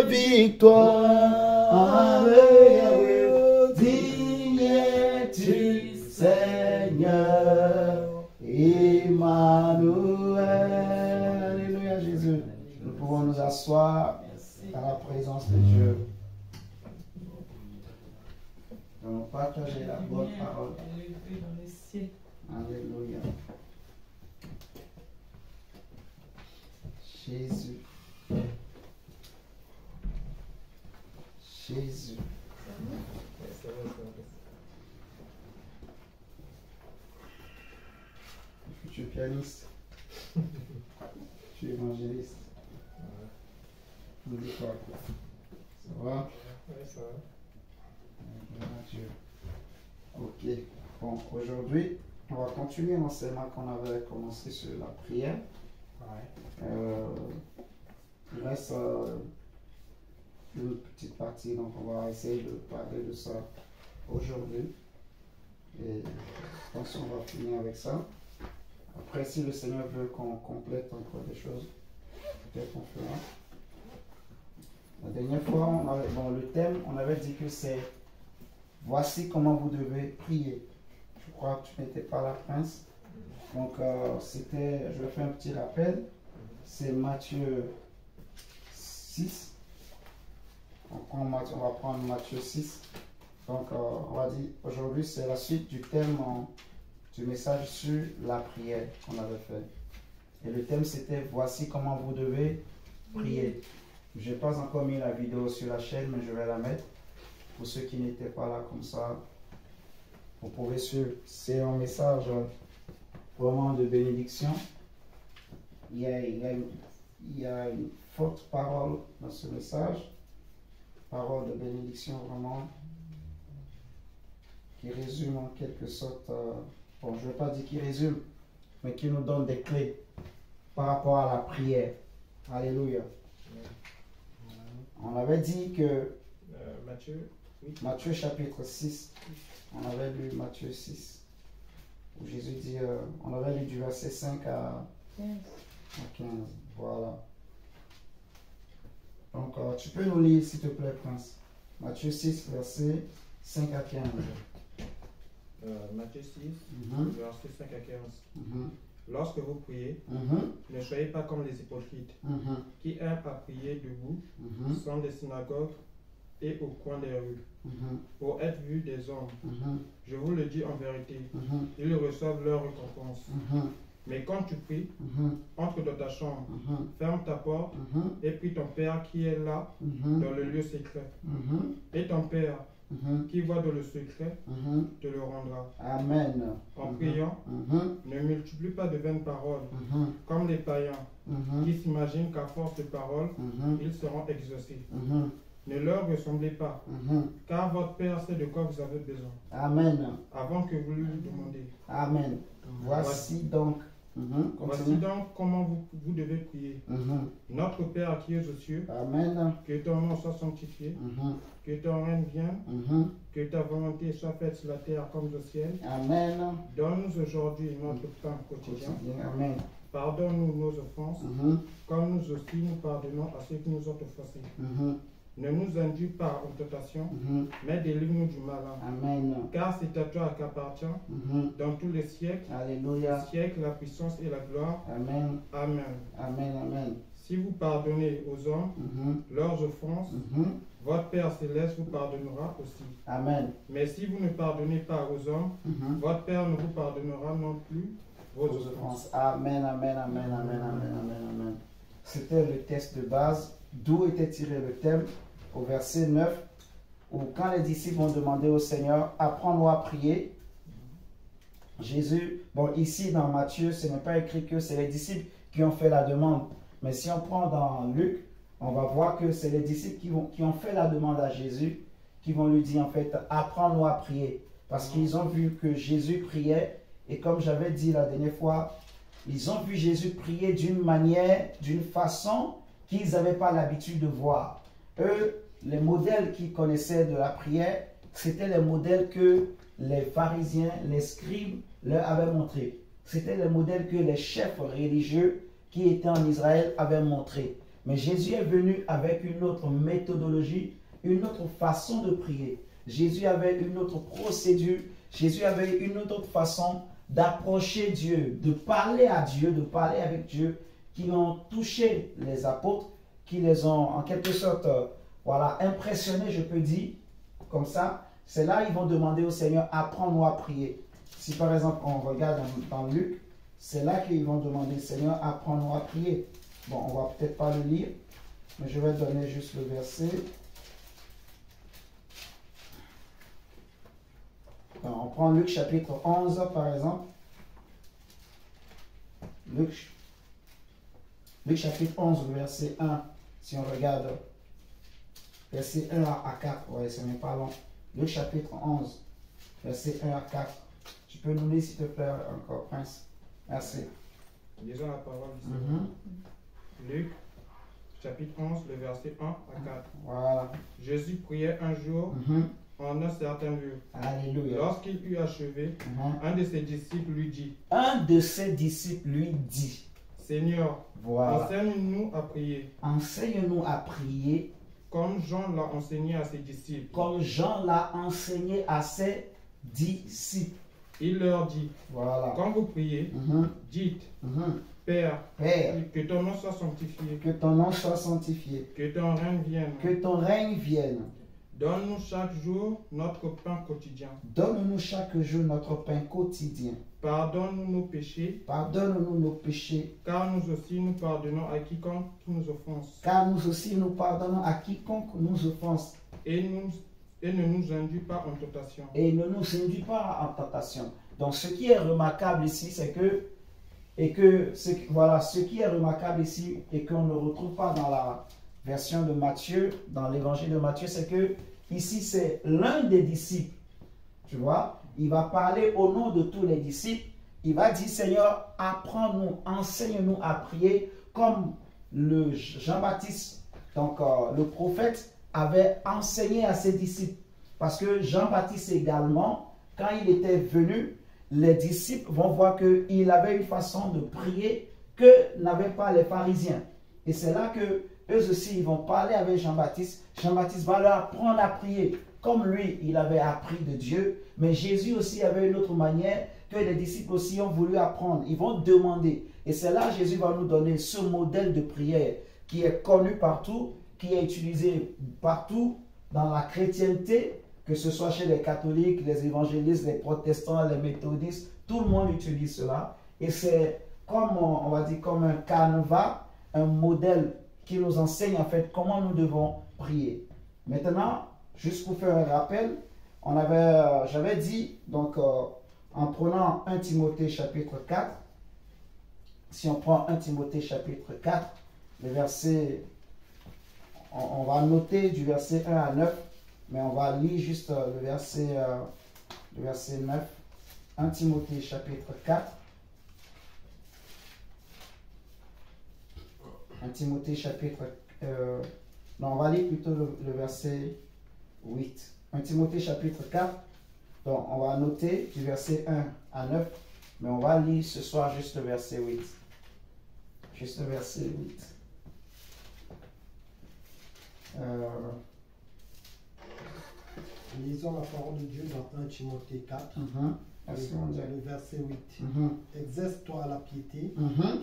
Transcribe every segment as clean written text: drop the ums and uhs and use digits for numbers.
Victoire, digne es-tu, Seigneur, Emmanuel. Alléluia, Jésus. Nous pouvons nous asseoir dans la présence de Dieu. Nous allons partager la bonne parole. Alléluia. Jésus. Jésus. Tu es pianiste. Tu es évangéliste. Nous dis quoi? Ça va? Oui, ça va. Dieu. Ok. Bon, aujourd'hui, on va continuer l'enseignement qu'on avait commencé sur la prière. Ouais. Il reste une petite partie, donc on va essayer de parler de ça aujourd'hui. Et je pense qu'on va finir avec ça. Après, si le Seigneur veut qu'on complète encore des choses, peut-être qu'on fera. La dernière fois, le thème, on avait dit que c'est « Voici comment vous devez prier ». Je crois que tu n'étais pas là, Prince. Donc, je vais faire un petit rappel. C'est Matthieu 6. Donc, on va prendre Matthieu 6. Donc, on va dire, aujourd'hui, c'est la suite du thème du message sur la prière qu'on avait fait. Et le thème, c'était « Voici comment vous devez prier ». Je n'ai pas encore mis la vidéo sur la chaîne, mais je vais la mettre. Pour ceux qui n'étaient pas là comme ça, vous pouvez suivre. C'est un message vraiment de bénédiction. Il y a une forte parole dans ce message. Parole de bénédiction vraiment qui résume en quelque sorte, bon je ne vais pas dire qui résume, mais qui nous donne des clés par rapport à la prière. Alléluia. On avait dit que Matthieu, oui. Matthieu chapitre 6, on avait lu Matthieu 6, où Jésus dit, on avait lu du verset 5 à 15, voilà. Donc, tu peux nous lire, s'il te plaît, Prince. Matthieu 6, verset 5 à 15. Matthieu 6, verset 5 à 15. Lorsque vous priez, ne soyez pas comme les hypocrites, qui aiment à prier debout, dans des synagogues et au coin des rues, pour être vus des hommes. Je vous le dis en vérité, ils reçoivent leur récompense. Mais quand tu pries, entre dans ta chambre, ferme ta porte, et prie ton Père qui est là, dans le lieu secret. Et ton Père, qui voit dans le secret, te le rendra. Amen. En priant, ne multiplie pas de vaines paroles, comme les païens, qui s'imaginent qu'à force de paroles, ils seront exaucés. Ne leur ressemblez pas, car votre Père sait de quoi vous avez besoin. Amen. Avant que vous lui demandiez. Amen. Voici donc comment vous devez prier. Notre Père qui es aux cieux, Amen. Que ton nom soit sanctifié, que ton règne vienne, que ta volonté soit faite sur la terre comme au ciel. Amen. Donne-nous aujourd'hui notre pain quotidien. Amen. Pardonne-nous nos offenses, comme nous aussi nous pardonnons à ceux qui nous ont offensés. Ne nous induis pas en tentation, mais délivre-nous du malin. Amen. Car c'est à toi qu'appartient, dans tous les siècles, Alléluia. la puissance et la gloire. Amen. Amen. Amen. Amen. Si vous pardonnez aux hommes leurs offenses, votre Père céleste vous pardonnera aussi. Amen. Mais si vous ne pardonnez pas aux hommes, votre Père ne vous pardonnera non plus vos offenses. Amen. Amen. Amen. Amen. Amen. Amen. Amen. C'était le texte de base. D'où était tiré le thème au verset 9, où quand les disciples ont demandé au Seigneur, apprends-nous à prier, Jésus, bon ici dans Matthieu, ce n'est pas écrit que c'est les disciples qui ont fait la demande, mais si on prend dans Luc, on va voir que c'est les disciples qui ont fait la demande à Jésus, qui vont lui dire en fait, apprends-nous à prier, parce qu'ils ont vu que Jésus priait, et comme j'avais dit la dernière fois, ils ont vu Jésus prier d'une manière, d'une façon qu'ils n'avaient pas l'habitude de voir. Eux, les modèles qu'ils connaissaient de la prière, c'était les modèles que les pharisiens, les scribes leur avaient montrés. C'était les modèles que les chefs religieux qui étaient en Israël avaient montrés. Mais Jésus est venu avec une autre méthodologie, une autre façon de prier. Jésus avait une autre procédure, Jésus avait une autre façon d'approcher Dieu, de parler à Dieu, de parler avec Dieu, qui ont touché les apôtres, qui les ont en quelque sorte voilà, impressionnés, je peux dire, comme ça. C'est là qu'ils vont demander au Seigneur, apprends-nous à prier. Si par exemple on regarde dans Luc, c'est là qu'ils vont demander, Seigneur, apprends-nous à prier. Bon, on va peut-être pas le lire, mais je vais donner juste le verset. On prend Luc chapitre 11 par exemple. Luc chapitre 11, verset 1. Si on regarde verset 1 à 4, ouais, ce n'est pas long. Luc chapitre 11, verset 1 à 4. Tu peux nous lire s'il te plaît encore, Prince. Merci. Lisons la parole du Seigneur. Luc chapitre 11, le verset 1 à 4. Voilà. Jésus priait un jour en un certain lieu. Alléluia. Lorsqu'il eut achevé, un de ses disciples lui dit. Un de ses disciples lui dit. Seigneur, voilà. Enseigne-nous à prier. Enseigne-nous à prier. Comme Jean l'a enseigné à ses disciples. Comme Jean l'a enseigné à ses disciples. Il leur dit. Voilà. Quand vous priez, dites. Père, que ton nom soit sanctifié. Que ton nom soit sanctifié. Que ton règne vienne. Que ton règne vienne. Donne-nous chaque jour notre pain quotidien. Donne-nous chaque jour notre pain quotidien. Pardonne-nous nos péchés. Pardonne-nous nos péchés. Car nous aussi nous pardonnons à quiconque nous offense. Car nous aussi nous pardonnons à quiconque nous offense. Et ne nous induis pas en tentation. Et ne nous induis pas en tentation. Donc ce qui est remarquable ici, c'est que ce qui est remarquable ici et qu'on ne retrouve pas dans la version de Matthieu, dans l'évangile de Matthieu, c'est que ici c'est l'un des disciples, tu vois, il va parler au nom de tous les disciples, il va dire Seigneur, apprends-nous, enseigne-nous à prier comme le Jean-Baptiste, donc le prophète avait enseigné à ses disciples, parce que Jean-Baptiste également, quand il était venu, les disciples vont voir qu'il avait une façon de prier que n'avaient pas les pharisiens. Et c'est là que eux aussi, ils vont parler avec Jean-Baptiste. Jean-Baptiste va leur apprendre à prier comme lui, il avait appris de Dieu. Mais Jésus aussi avait une autre manière que les disciples aussi ont voulu apprendre. Ils vont demander. Et c'est là que Jésus va nous donner ce modèle de prière qui est connu partout, qui est utilisé partout dans la chrétienté, que ce soit chez les catholiques, les évangélistes, les protestants, les méthodistes, tout le monde utilise cela. Et c'est comme, on va dire, comme un canevas, un modèle qui nous enseigne en fait comment nous devons prier. Maintenant, juste pour faire un rappel, j'avais dit, donc en prenant 1 Timothée chapitre 4, si on prend 1 Timothée chapitre 4, le verset, on va noter du verset 1 à 9, mais on va lire juste le verset 9. 1 Timothée chapitre 4. 1 Timothée chapitre... non, on va lire plutôt le verset 8. 1 Timothée chapitre 4. Donc, on va noter du verset 1 à 9. Mais on va lire ce soir juste le verset 8. Juste le verset 8. Lisons la parole de Dieu dans 1 Timothée 4, le verset 8. Exerce-toi à la piété,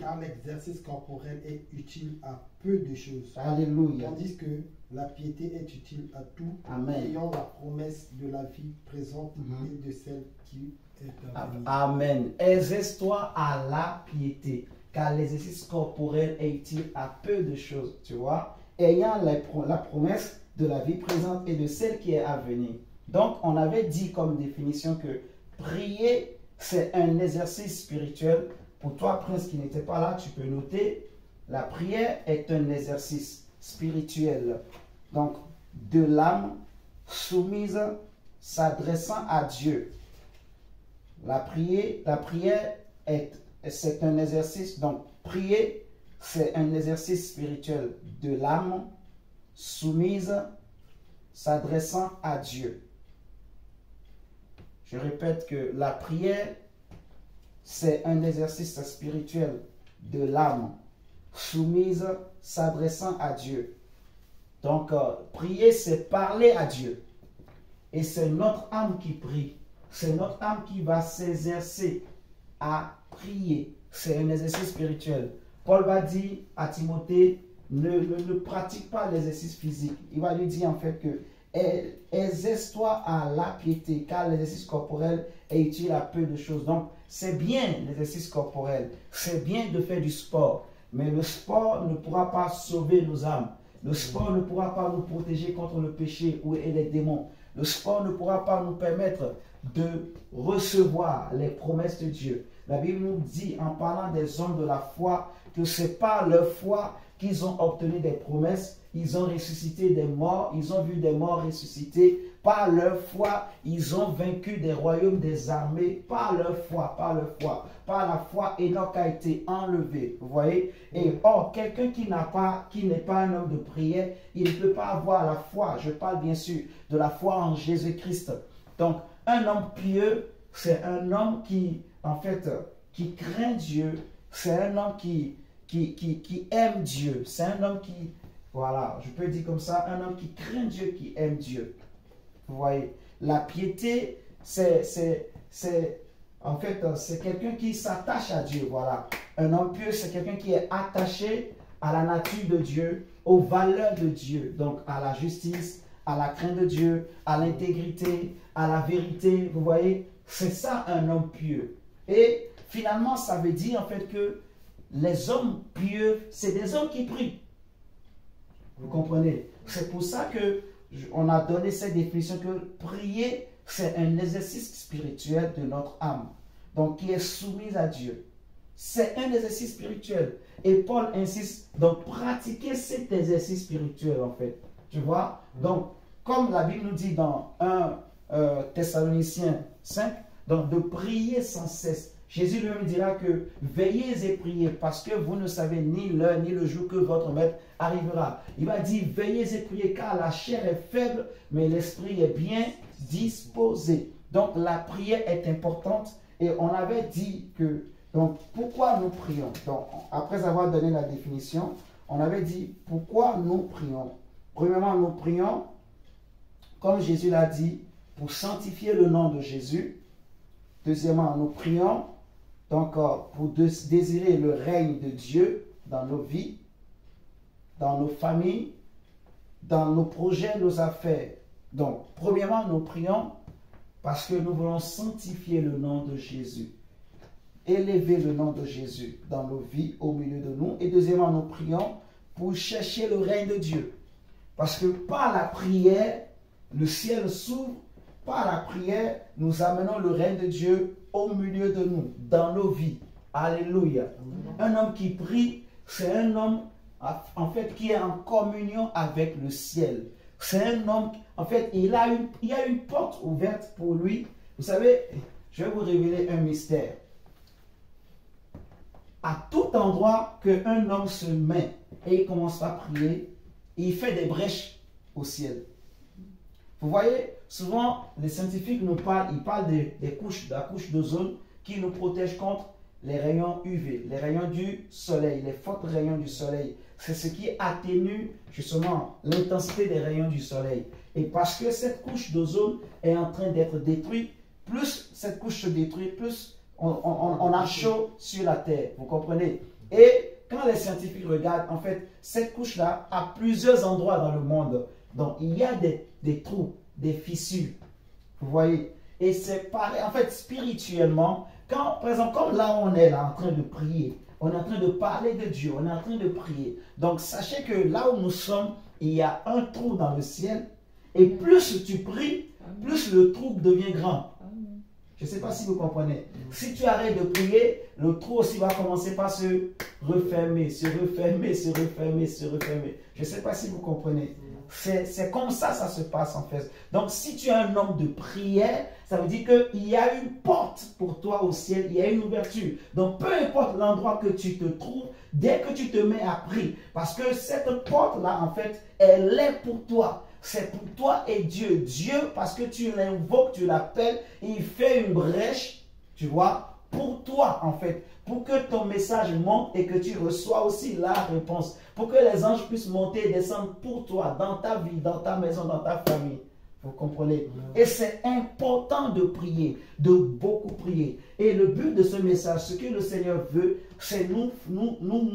car l'exercice corporel est utile à peu de choses. Alléluia. Tandis que la piété est utile à tout, Amen. ayant la promesse de la vie présente et de celle qui est à venir. Amen. Exerce-toi à la piété, car l'exercice corporel est utile à peu de choses, tu vois, ayant la promesse de la vie présente et de celle qui est à venir. Donc, on avait dit comme définition que prier, c'est un exercice spirituel. Pour toi, Prince, qui n'était pas là, tu peux noter, la prière est un exercice spirituel. Donc, de l'âme soumise, s'adressant à Dieu. La prière est c'est un exercice, donc prier, c'est un exercice spirituel de l'âme soumise, s'adressant à Dieu. Je répète que la prière, c'est un exercice spirituel de l'âme soumise, s'adressant à Dieu. Donc, prier, c'est parler à Dieu. Et c'est notre âme qui prie. C'est notre âme qui va s'exercer à prier. C'est un exercice spirituel. Paul va dire à Timothée, ne pratique pas l'exercice physique. Il va lui dire en fait que exerce-toi à la piété, car l'exercice corporel est utile à peu de choses. Donc, c'est bien l'exercice corporel. C'est bien de faire du sport. Mais le sport ne pourra pas sauver nos âmes. Le sport ne pourra pas nous protéger contre le péché et les démons. Le sport ne pourra pas nous permettre de recevoir les promesses de Dieu. La Bible nous dit, en parlant des hommes de la foi, que c'est par leur foi qu'ils ont obtenu des promesses, ils ont ressuscité des morts, ils ont vu des morts ressuscités. Par leur foi, ils ont vaincu des royaumes, des armées. Par leur foi, par leur foi. Par la foi, Enoch a été enlevé. Vous voyez? Et or, quelqu'un qui n'est pas un homme de prière, il ne peut pas avoir la foi. Je parle bien sûr de la foi en Jésus-Christ. Donc, un homme pieux, c'est un homme qui, en fait, qui craint Dieu. C'est un homme qui aime Dieu. C'est un homme qui, voilà, je peux dire comme ça, un homme qui craint Dieu, qui aime Dieu. Vous voyez, la piété, en fait, c'est quelqu'un qui s'attache à Dieu, voilà. Un homme pieux, c'est quelqu'un qui est attaché à la nature de Dieu, aux valeurs de Dieu, donc à la justice, à la crainte de Dieu, à l'intégrité, à la vérité, vous voyez, c'est ça un homme pieux. Et finalement, ça veut dire en fait que les hommes pieux, c'est des hommes qui prient. Vous comprenez? C'est pour ça que on a donné cette définition que prier, c'est un exercice spirituel de notre âme, donc qui est soumise à Dieu. C'est un exercice spirituel. Et Paul insiste, donc pratiquer cet exercice spirituel en fait. Tu vois? Donc, comme la Bible nous dit dans 1 Thessaloniciens 5, donc de prier sans cesse. Jésus lui dira que veillez et priez parce que vous ne savez ni l'heure ni le jour que votre maître arrivera. Il va dire veillez et priez car la chair est faible mais l'esprit est bien disposé. Donc la prière est importante et on avait dit que, donc pourquoi nous prions? Donc après avoir donné la définition, on avait dit pourquoi nous prions. Premièrement, nous prions, comme Jésus l'a dit, pour sanctifier le nom de Jésus. Deuxièmement, nous prions donc pour désirer le règne de Dieu dans nos vies, dans nos familles, dans nos projets, nos affaires. Donc, premièrement, nous prions parce que nous voulons sanctifier le nom de Jésus. Élever le nom de Jésus dans nos vies, au milieu de nous. Et deuxièmement, nous prions pour chercher le règne de Dieu. Parce que par la prière, le ciel s'ouvre. Par la prière, nous amenons le règne de Dieu au milieu de nous, dans nos vies. Alléluia. Un homme qui prie, c'est un homme en fait qui est en communion avec le ciel. C'est un homme, en fait, il y a une porte ouverte pour lui. Vous savez, je vais vous révéler un mystère. À tout endroit qu'un homme se met et il commence à prier, il fait des brèches au ciel. Vous voyez, souvent, les scientifiques nous parlent, ils parlent des couches, de la couche d'ozone qui nous protège contre les rayons UV, les rayons du soleil, les forts rayons du soleil. C'est ce qui atténue justement l'intensité des rayons du soleil. Et parce que cette couche d'ozone est en train d'être détruite, plus cette couche se détruit, plus on a chaud sur la Terre. Vous comprenez? Et quand les scientifiques regardent, en fait, cette couche-là, à plusieurs endroits dans le monde, donc il y a des trous, des fissures. Vous voyez? Et c'est pareil, en fait, spirituellement, quand, par exemple, comme là on est là en train de prier, on est en train de parler de Dieu, on est en train de prier. Donc sachez que là où nous sommes, il y a un trou dans le ciel. Et plus tu pries, plus le trou devient grand. Je ne sais pas si vous comprenez. Si tu arrêtes de prier, le trou aussi va commencer par se refermer, se refermer, se refermer, se refermer. Je ne sais pas si vous comprenez. c'est comme ça se passe en fait. Donc, si tu es un homme de prière, ça veut dire qu'il y a une porte pour toi au ciel, il y a une ouverture. Donc, peu importe l'endroit que tu te trouves, dès que tu te mets à prier, parce que cette porte-là, en fait, elle est pour toi. C'est pour toi et Dieu. Dieu, parce que tu l'invoques, tu l'appelles, il fait une brèche, tu vois, pour toi, en fait, pour que ton message monte et que tu reçois aussi la réponse, pour que les anges puissent monter et descendre pour toi, dans ta vie, dans ta maison, dans ta famille. Vous comprenez? Et c'est important de prier, de beaucoup prier. Et le but de ce message, ce que le Seigneur veut, c'est nous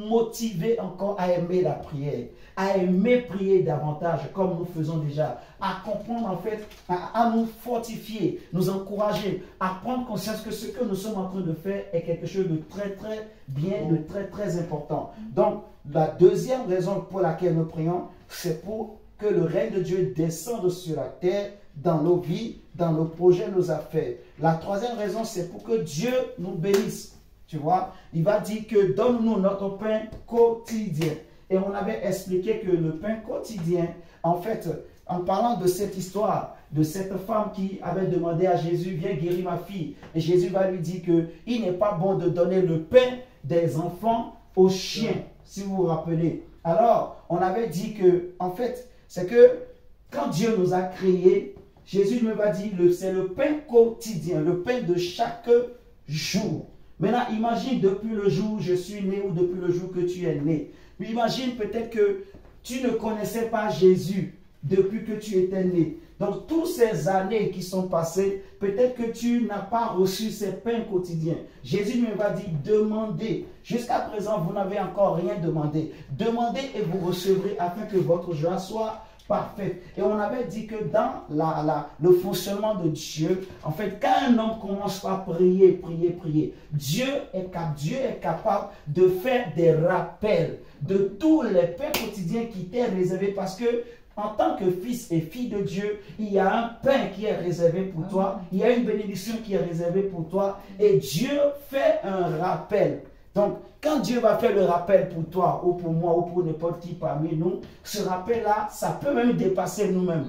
motiver encore à aimer la prière, à aimer prier davantage, comme nous faisons déjà, à comprendre en fait, à nous fortifier, nous encourager, à prendre conscience que ce que nous sommes en train de faire est quelque chose de très très bien, de très très important. Donc, la deuxième raison pour laquelle nous prions, c'est pour que le règne de Dieu descende sur la terre, dans nos vies, dans nos projets, nos affaires. La troisième raison, c'est pour que Dieu nous bénisse. Tu vois, il va dire que donne-nous notre pain quotidien. Et on avait expliqué que le pain quotidien, en fait, en parlant de cette histoire, de cette femme qui avait demandé à Jésus, viens guérir ma fille. Et Jésus va lui dire qu'il n'est pas bon de donner le pain des enfants aux chiens, si vous vous rappelez. Alors, on avait dit que, en fait, c'est que quand Dieu nous a créés, Jésus me va dire, c'est le pain quotidien, le pain de chaque jour. Maintenant, imagine depuis le jour où je suis né ou depuis le jour que tu es né. Imagine peut-être que tu ne connaissais pas Jésus depuis que tu étais né. Donc, toutes ces années qui sont passées, peut-être que tu n'as pas reçu ces pains quotidiens. Jésus me va dire, demandez. Jusqu'à présent, vous n'avez encore rien demandé. Demandez et vous recevrez afin que votre joie soit parfaite. Et on avait dit que dans le fonctionnement de Dieu, en fait, quand un homme commence à prier, Dieu est capable de faire des rappels de tous les pains quotidiens qui t'est réservé parce que en tant que fils et fille de Dieu, il y a un pain qui est réservé pour toi, il y a une bénédiction qui est réservée pour toi et Dieu fait un rappel. Donc, quand Dieu va faire le rappel pour toi ou pour moi ou pour n'importe qui parmi nous, ce rappel-là, ça peut même dépasser nous-mêmes.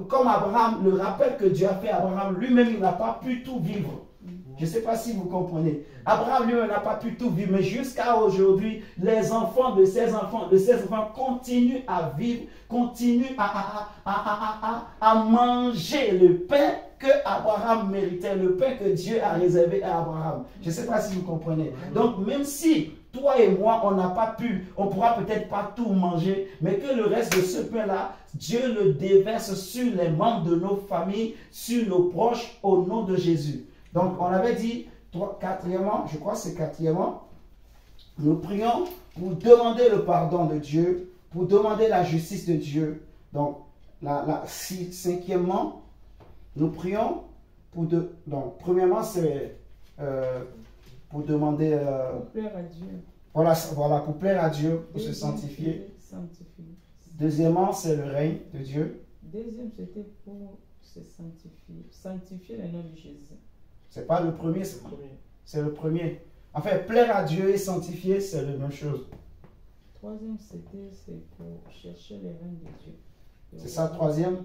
Comme Abraham, le rappel que Dieu a fait à Abraham, lui-même, il n'a pas pu tout vivre. Je ne sais pas si vous comprenez. Abraham lui-même n'a pas pu tout vivre, mais jusqu'à aujourd'hui, les enfants de ses enfants continuent à vivre, continuent à manger le pain que Abraham méritait, le pain que Dieu a réservé à Abraham. Je ne sais pas si vous comprenez. Donc, même si toi et moi, on n'a pas pu, on ne pourra peut-être pas tout manger, mais que le reste de ce pain-là, Dieu le déverse sur les membres de nos familles, sur nos proches, au nom de Jésus. Donc, on avait dit, quatrièmement, je crois que c'est quatrièmement, nous prions pour demander le pardon de Dieu, pour demander la justice de Dieu. Donc, cinquièmement, nous prions pour donc, premièrement, c'est pour demander... pour plaire à Dieu. Voilà, pour plaire à Dieu, pour se sanctifier. Deuxièmement, c'est le règne de Dieu. Deuxième, c'était pour se sanctifier le nom de Jésus. C'est pas le premier, c'est le premier. En fait, plaire à Dieu et sanctifier, c'est la même chose. Troisième, c'est pour chercher le règne de Dieu. C'est ça, troisième?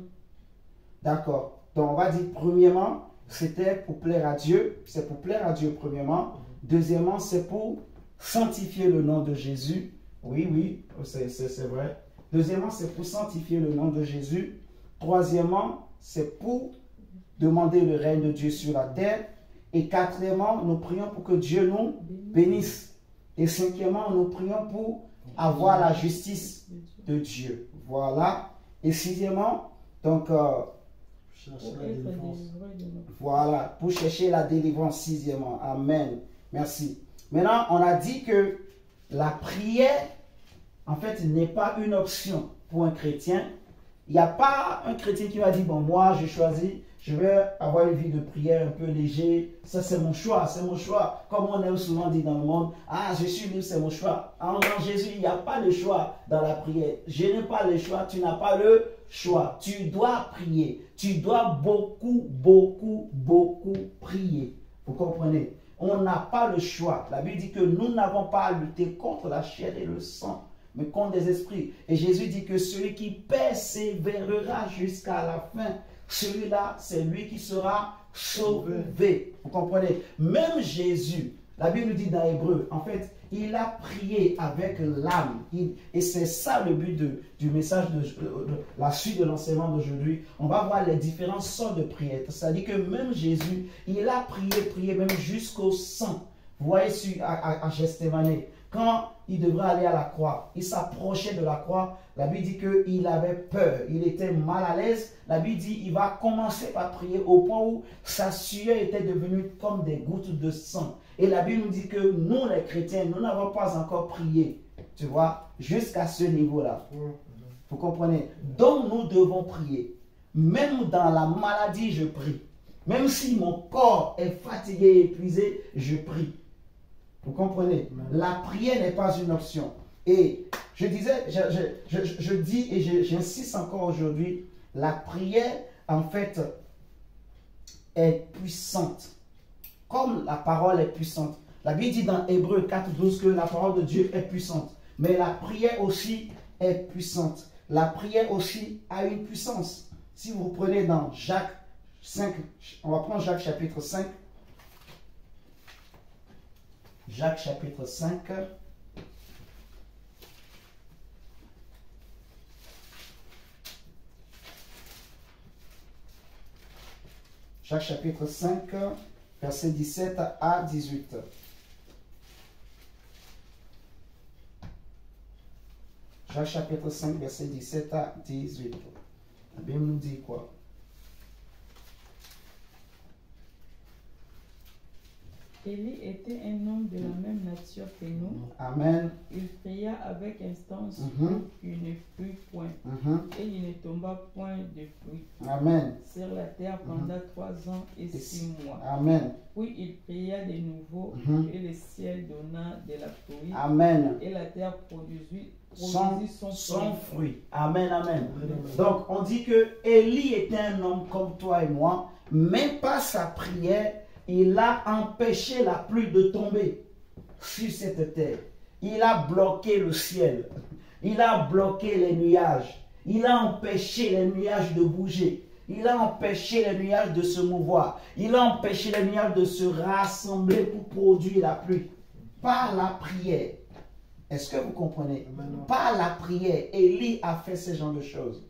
D'accord. Donc, on va dire, premièrement, c'était pour plaire à Dieu. C'est pour plaire à Dieu, premièrement. Deuxièmement, c'est pour sanctifier le nom de Jésus. Oui, c'est vrai. Deuxièmement, c'est pour sanctifier le nom de Jésus. Troisièmement, c'est pour demander le règne de Dieu sur la terre. Et quatrièmement, nous prions pour que Dieu nous bénisse. Et cinquièmement, nous prions pour avoir la justice de Dieu. Voilà. Et sixièmement, donc, voilà, pour chercher la délivrance, sixièmement. Amen. Merci. Maintenant, on a dit que la prière, en fait, n'est pas une option pour un chrétien. Il n'y a pas un chrétien qui va dire, bon, moi, j'ai choisi, je vais avoir une vie de prière un peu léger. Ça, c'est mon choix, c'est mon choix. Comme on aime souvent dire dans le monde, ah, je suis libre, c'est mon choix. En Jésus, il n'y a pas de choix dans la prière. Je n'ai pas le choix, tu n'as pas le choix. Tu dois prier. Tu dois beaucoup prier. Vous comprenez? On n'a pas le choix. La Bible dit que nous n'avons pas à lutter contre la chair et le sang, mais contre des esprits. Et Jésus dit que celui qui persévérera jusqu'à la fin, celui-là, c'est lui qui sera sauvé. Vous comprenez? Même Jésus, la Bible nous dit dans Hébreu, en fait, il a prié avec l'âme. Et c'est ça le but du message, de la suite de l'enseignement d'aujourd'hui. On va voir les différentes sortes de prières. C'est-à-dire que même Jésus, il a prié même jusqu'au sang. Vous voyez à Gethsémani, quand il devrait aller à la croix, il s'approchait de la croix. La Bible dit qu'il avait peur, il était mal à l'aise. La Bible dit qu'il va commencer par prier au point où sa sueur était devenue comme des gouttes de sang. Et la Bible nous dit que nous, les chrétiens, nous n'avons pas encore prié, tu vois, jusqu'à ce niveau-là. Vous comprenez? Donc nous devons prier. Même dans la maladie, je prie. Même si mon corps est fatigué et épuisé, je prie. Vous comprenez? La prière n'est pas une option. Et je disais, je dis et j'insiste encore aujourd'hui, la prière, en fait, est puissante. Comme la parole est puissante. La Bible dit dans Hébreu 4:12 que la parole de Dieu est puissante. Mais la prière aussi est puissante. La prière aussi a une puissance. Si vous prenez dans Jacques 5, on va prendre Jacques chapitre 5. Jacques chapitre 5. Jacques chapitre 5, verset 17 à 18. Jacques chapitre 5, verset 17 à 18. La Bible nous dit quoi? Élie était un homme de la même nature que nous. Amen. Il pria avec instance pour qu'il ne plût point. Et il ne tomba point de pluie. Amen. Sur la terre pendant 3 ans et 6 mois. Amen. Puis il pria de nouveau et le ciel donna de la pluie. Amen. Et la terre produisit son fruit. Amen, amen. Donc on dit que Élie était un homme comme toi et moi, mais par sa prière, il a empêché la pluie de tomber sur cette terre. Il a bloqué le ciel. Il a bloqué les nuages. Il a empêché les nuages de bouger. Il a empêché les nuages de se mouvoir. Il a empêché les nuages de se rassembler pour produire la pluie. Par la prière. Est-ce que vous comprenez? Par la prière, Élie a fait ce genre de choses.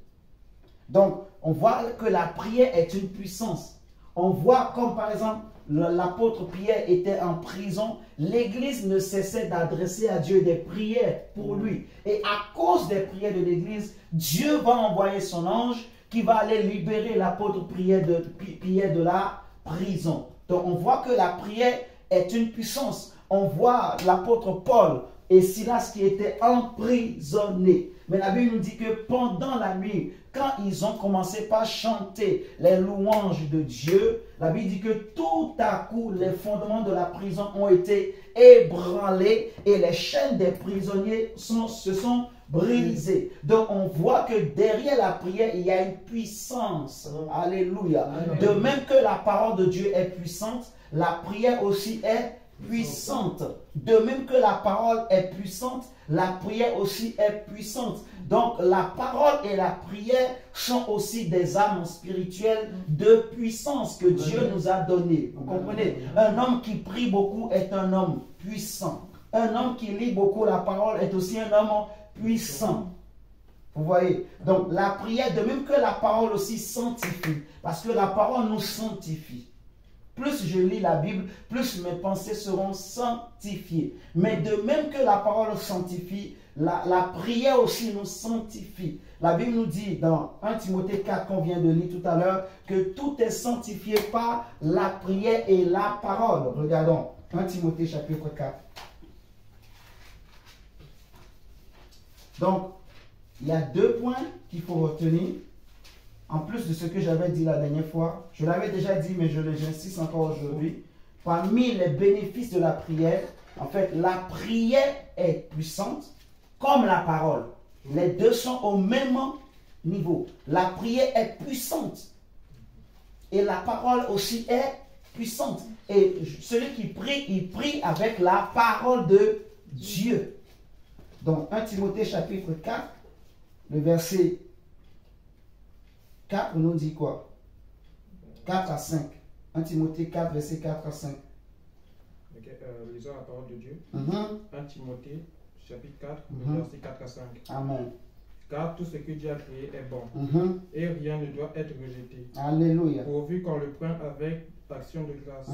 Donc, on voit que la prière est une puissance. On voit comme par exemple, l'apôtre Pierre était en prison. L'église ne cessait d'adresser à Dieu des prières pour lui. Et à cause des prières de l'église, Dieu va envoyer son ange qui va aller libérer l'apôtre Pierre de la prison. Donc, on voit que la prière est une puissance. On voit l'apôtre Paul et Silas qui étaient emprisonnés. Mais la Bible nous dit que pendant la nuit, quand ils ont commencé par chanter les louanges de Dieu, la Bible dit que tout à coup, les fondements de la prison ont été ébranlés et les chaînes des prisonniers se sont brisées. Donc, on voit que derrière la prière, il y a une puissance. Alléluia. De même que la parole de Dieu est puissante, la prière aussi est puissante. De même que la parole est puissante, la prière aussi est puissante. Donc la parole et la prière sont aussi des armes spirituelles de puissance que Dieu nous a données. Vous comprenez? Un homme qui prie beaucoup est un homme puissant. Un homme qui lit beaucoup la parole est aussi un homme puissant. Vous voyez? Donc la prière, de même que la parole aussi sanctifie. Parce que la parole nous sanctifie. Plus je lis la Bible, plus mes pensées seront sanctifiées. Mais de même que la parole sanctifie, la prière aussi nous sanctifie. La Bible nous dit dans 1 Timothée 4 qu'on vient de lire tout à l'heure que tout est sanctifié par la prière et la parole. Regardons 1 Timothée chapitre 4. Donc, il y a 2 points qu'il faut retenir. En plus de ce que j'avais dit la dernière fois, je l'avais déjà dit, mais j'insiste encore aujourd'hui. Parmi les bénéfices de la prière, en fait, la prière est puissante comme la parole. Les deux sont au même niveau. La prière est puissante. Et la parole aussi est puissante. Et celui qui prie, il prie avec la parole de Dieu. Donc 1 Timothée chapitre 4, le verset 4 nous dit quoi? 4 à 5. 1 Timothée 4, verset 4 à 5. Lisons la parole de Dieu. 1 Timothée chapitre 4, verset 4 à 5. Amen. Car tout ce que Dieu a créé est bon, et rien ne doit être rejeté. Alléluia. Pourvu qu'on le prenne avec action de grâce.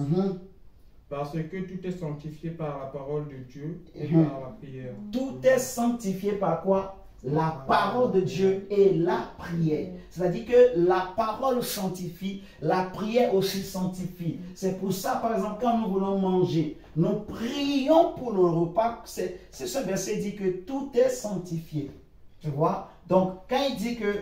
Parce que tout est sanctifié par la parole de Dieu et par la prière. Tout est sanctifié par quoi? La parole de Dieu et la prière. C'est-à-dire que la parole sanctifie, la prière aussi sanctifie. C'est pour ça, par exemple, quand nous voulons manger, nous prions pour le repas. C'est ce verset dit que tout est sanctifié. Tu vois? Donc, quand il dit que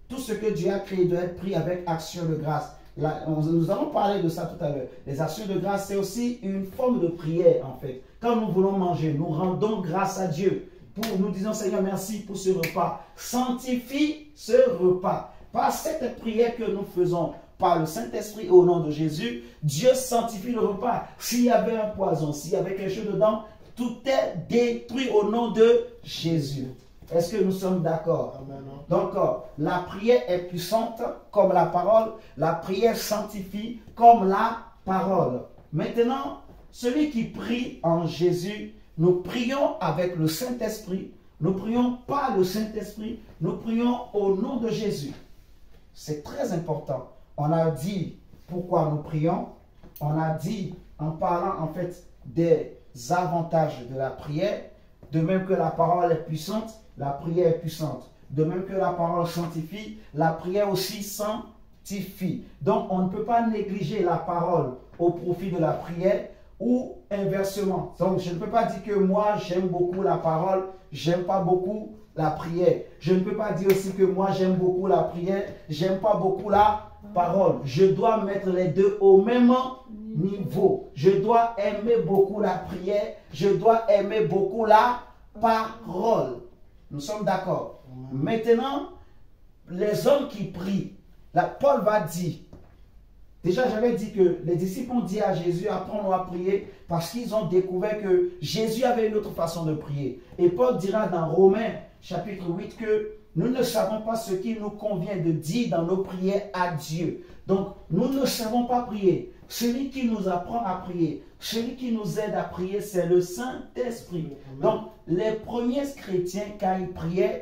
tout ce que Dieu a créé doit être pris avec action de grâce, là, nous allons parler de ça tout à l'heure. Les actions de grâce, c'est aussi une forme de prière, en fait. Quand nous voulons manger, nous rendons grâce à Dieu. Nous disons, Seigneur, merci pour ce repas. Sanctifie ce repas. Par cette prière que nous faisons par le Saint-Esprit au nom de Jésus, Dieu sanctifie le repas. S'il y avait un poison, s'il y avait quelque chose dedans, tout est détruit au nom de Jésus. Est-ce que nous sommes d'accord? Donc, la prière est puissante comme la parole. La prière sanctifie comme la parole. Maintenant, celui qui prie en Jésus, nous prions avec le Saint-Esprit. Nous prions par le Saint-Esprit. Nous prions au nom de Jésus. C'est très important. On a dit pourquoi nous prions. On a dit en parlant en fait des avantages de la prière. De même que la parole est puissante, la prière est puissante. De même que la parole sanctifie, la prière aussi sanctifie. Donc on ne peut pas négliger la parole au profit de la prière ou inversement. Donc je ne peux pas dire que moi j'aime beaucoup la parole, j'aime pas beaucoup la prière. Je ne peux pas dire aussi que moi j'aime beaucoup la prière, j'aime pas beaucoup la parole. Je dois mettre les deux au même niveau. Je dois aimer beaucoup la prière, je dois aimer beaucoup la parole. Nous sommes d'accord. Maintenant, les hommes qui prient, Paul va dire, déjà j'avais dit que les disciples ont dit à Jésus, apprends-nous à prier, parce qu'ils ont découvert que Jésus avait une autre façon de prier. Et Paul dira dans Romains chapitre 8 que nous ne savons pas ce qu'il nous convient de dire dans nos prières à Dieu. Donc, nous ne savons pas prier. Celui qui nous apprend à prier, celui qui nous aide à prier, c'est le Saint-Esprit. Donc, les premiers chrétiens, quand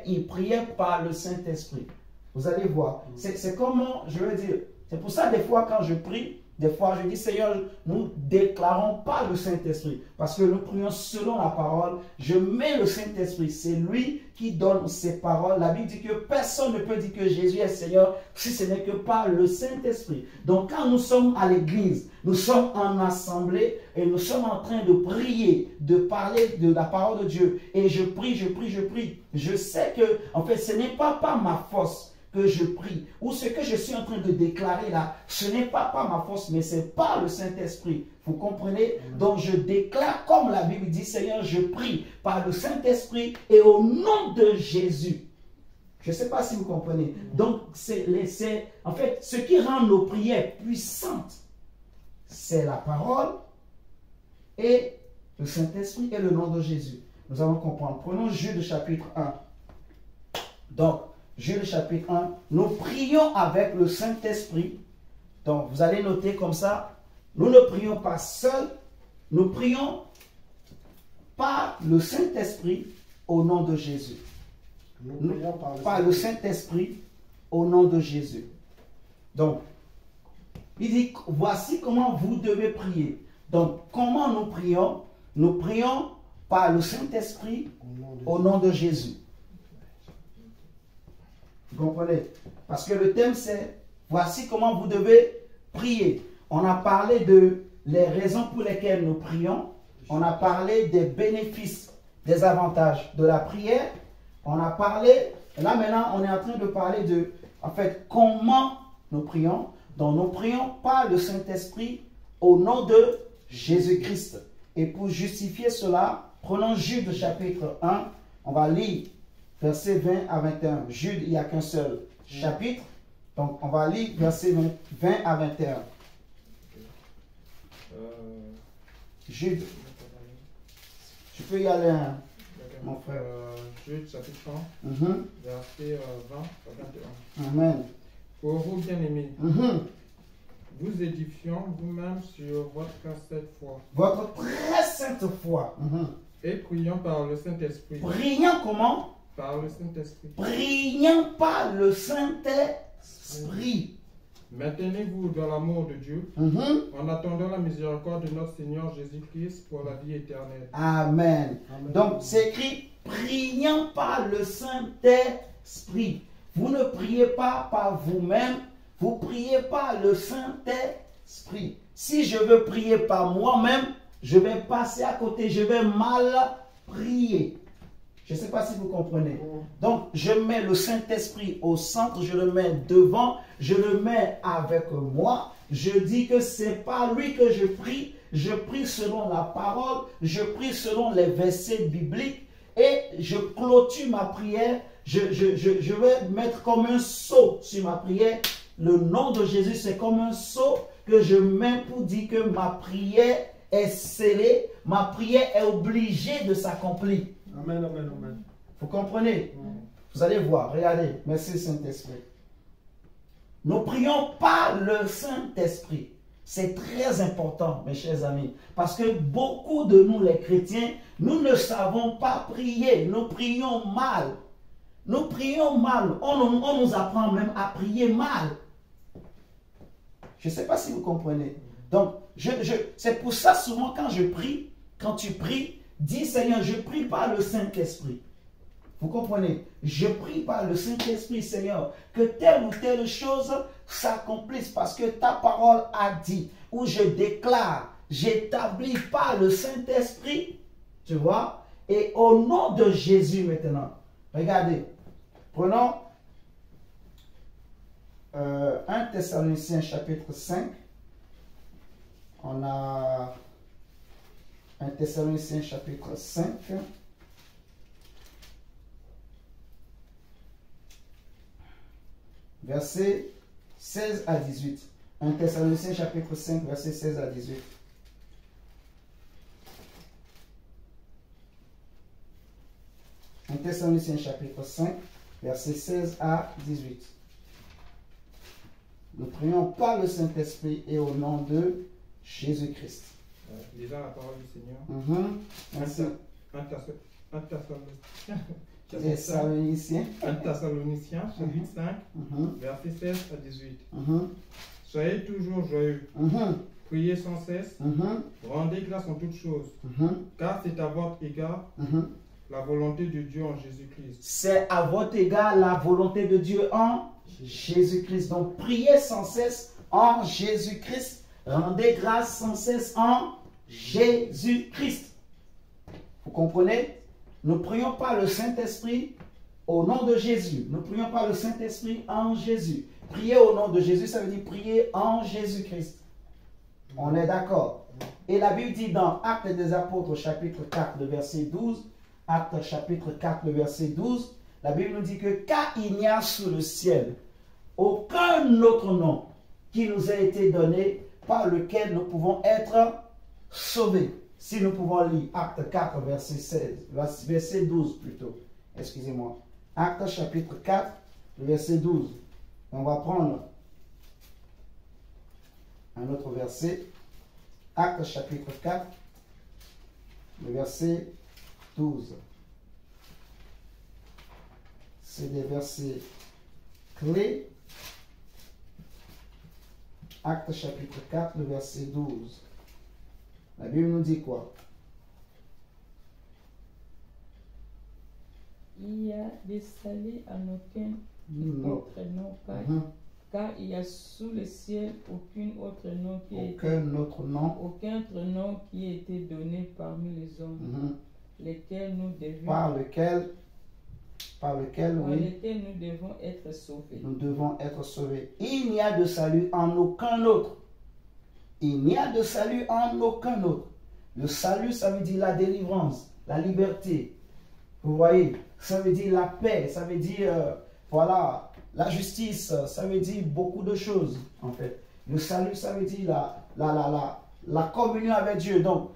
ils priaient par le Saint-Esprit. Vous allez voir. C'est comment, je veux dire, c'est pour ça, des fois, quand je prie, des fois, je dis, Seigneur, nous déclarons pas le Saint-Esprit. Parce que nous prions selon la parole. Je mets le Saint-Esprit. C'est lui qui donne ses paroles. La Bible dit que personne ne peut dire que Jésus est Seigneur si ce n'est que par le Saint-Esprit. Donc, quand nous sommes à l'église, nous sommes en assemblée et nous sommes en train de prier, de parler de la parole de Dieu. Et je prie, je prie, je prie. Je sais que, en fait, ce n'est pas par ma force que je prie, ou ce que je suis en train de déclarer là, ce n'est pas par ma force, mais c'est par le Saint-Esprit. Vous comprenez? Donc je déclare, comme la Bible dit, Seigneur, je prie par le Saint-Esprit et au nom de Jésus. Je ne sais pas si vous comprenez. Donc, en fait, ce qui rend nos prières puissantes, c'est la parole et le Saint-Esprit et le nom de Jésus. Nous allons comprendre. Prenons Jude chapitre 1. Donc, Jude chapitre 1, nous prions avec le Saint-Esprit. Donc, vous allez noter comme ça, nous ne prions pas seuls, nous prions par le Saint-Esprit au nom de Jésus. Nous prions par le Saint-Esprit au nom de Jésus. Donc, il dit, voici comment vous devez prier. Donc, comment nous prions? Nous prions par le Saint-Esprit au nom de Jésus. Vous comprenez? Parce que le thème c'est, voici comment vous devez prier. On a parlé de les raisons pour lesquelles nous prions. On a parlé des bénéfices, des avantages de la prière. On a parlé, là maintenant on est en train de parler de, en fait, comment nous prions. Donc nous prions par le Saint-Esprit au nom de Jésus-Christ. Et pour justifier cela, prenons Jude chapitre 1, on va lire versets 20 à 21. Jude, il n'y a qu'un seul chapitre. Donc, on va lire versets 20 à 21. Jude. Je peux y aller. mon frère. Jude chapitre 1, verset 20 à 21. Amen. Pour vous, bien-aimés, vous édifions vous-même sur votre sainte foi. Votre très sainte foi. Et prions par le Saint-Esprit. Prions comment? Par le Saint-Esprit. Prions par le Saint-Esprit. Maintenez-vous dans l'amour de Dieu en attendant la miséricorde de notre Seigneur Jésus-Christ pour la vie éternelle. Amen. Donc, c'est écrit, prions par le Saint-Esprit. Vous ne priez pas par vous-même, vous priez par le Saint-Esprit. Si je veux prier par moi-même, je vais passer à côté, je vais mal prier. Je ne sais pas si vous comprenez. Donc, je mets le Saint-Esprit au centre, je le mets devant, je le mets avec moi. Je dis que c'est par lui que je prie selon la parole, je prie selon les versets bibliques et je clôture ma prière. Je vais mettre comme un sceau sur ma prière. Le nom de Jésus, c'est comme un sceau que je mets pour dire que ma prière est scellée, ma prière est obligée de s'accomplir. Amen, amen, amen. Vous comprenez? Vous allez voir, regardez. Merci Saint-Esprit. Nous prions par le Saint-Esprit. C'est très important, mes chers amis. Parce que beaucoup de nous, les chrétiens, nous ne savons pas prier. Nous prions mal. Nous prions mal. On nous apprend même à prier mal. Je ne sais pas si vous comprenez. Donc, c'est pour ça souvent quand je prie, quand tu pries, dis Seigneur, je prie par le Saint-Esprit. Vous comprenez? Je prie par le Saint-Esprit, Seigneur, que telle ou telle chose s'accomplisse parce que ta parole a dit, ou je déclare, j'établis par le Saint-Esprit, tu vois, et au nom de Jésus maintenant. Regardez, prenons 1 Thessaloniciens chapitre 5. On a 1 Thessaloniciens chapitre 5. Verset 16 à 18. 1 Thessaloniciens chapitre 5, verset 16 à 18. Un Thessaloniciens chapitre 5, verset 16 à 18. Nous prions par le Saint-Esprit et au nom de Jésus-Christ. Lisons la parole du Seigneur. Merci. 1 Thessaloniciens, chapitre 5, verset 16 à 18. Soyez toujours joyeux. Priez sans cesse. Rendez grâce en toutes choses. Car c'est à votre égard la volonté de Dieu en Jésus-Christ. C'est à votre égard la volonté de Dieu en Jésus-Christ. Donc, priez sans cesse en Jésus-Christ. Rendez grâce sans cesse en Jésus-Christ. Vous comprenez? Nous prions par le Saint-Esprit au nom de Jésus. Nous prions par le Saint-Esprit en Jésus. Prier au nom de Jésus, ça veut dire prier en Jésus-Christ. On est d'accord? Et la Bible dit dans Actes des Apôtres, chapitre 4, le verset 12, Actes chapitre 4, le verset 12, la Bible nous dit que car il n'y a sous le ciel aucun autre nom qui nous a été donné par lequel nous pouvons être sauvés. Si nous pouvons lire Acte 4, verset 16, verset 12 plutôt. Excusez-moi. Acte chapitre 4, le verset 12. On va prendre un autre verset. Acte chapitre 4, le verset 12. C'est des versets clés. Acte chapitre 4, le verset 12. La Bible nous dit quoi? Il y a des saluts en aucun autre nom, car il y a sous le ciel aucun autre nom qui aucun autre nom qui a été donné parmi les hommes, lesquels nous devions par lequel nous devons être sauvés. Nous devons être sauvés. Il n'y a de salut en aucun autre. Il n'y a de salut en aucun autre. Le salut, ça veut dire la délivrance, la liberté. Vous voyez, ça veut dire la paix, ça veut dire, voilà, la justice, ça veut dire beaucoup de choses, en fait. Le salut, ça veut dire la communion avec Dieu. Donc,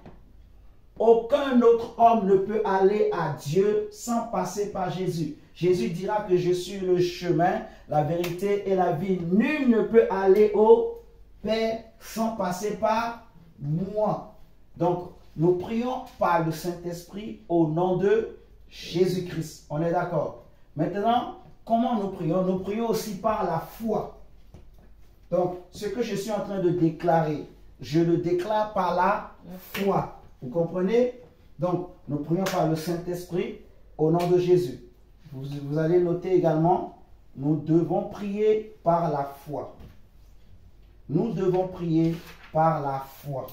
Aucun autre homme ne peut aller à Dieu sans passer par Jésus. Jésus dira que je suis le chemin, la vérité et la vie. Nul ne peut aller au Père sans passer par moi. Donc, nous prions par le Saint-Esprit au nom de Jésus-Christ. On est d'accord? Maintenant, comment nous prions? Nous prions aussi par la foi. Donc, ce que je suis en train de déclarer, je le déclare par la foi. Vous comprenez? Donc, nous prions par le Saint-Esprit au nom de Jésus. Vous allez noter également, nous devons prier par la foi. Nous devons prier par la foi.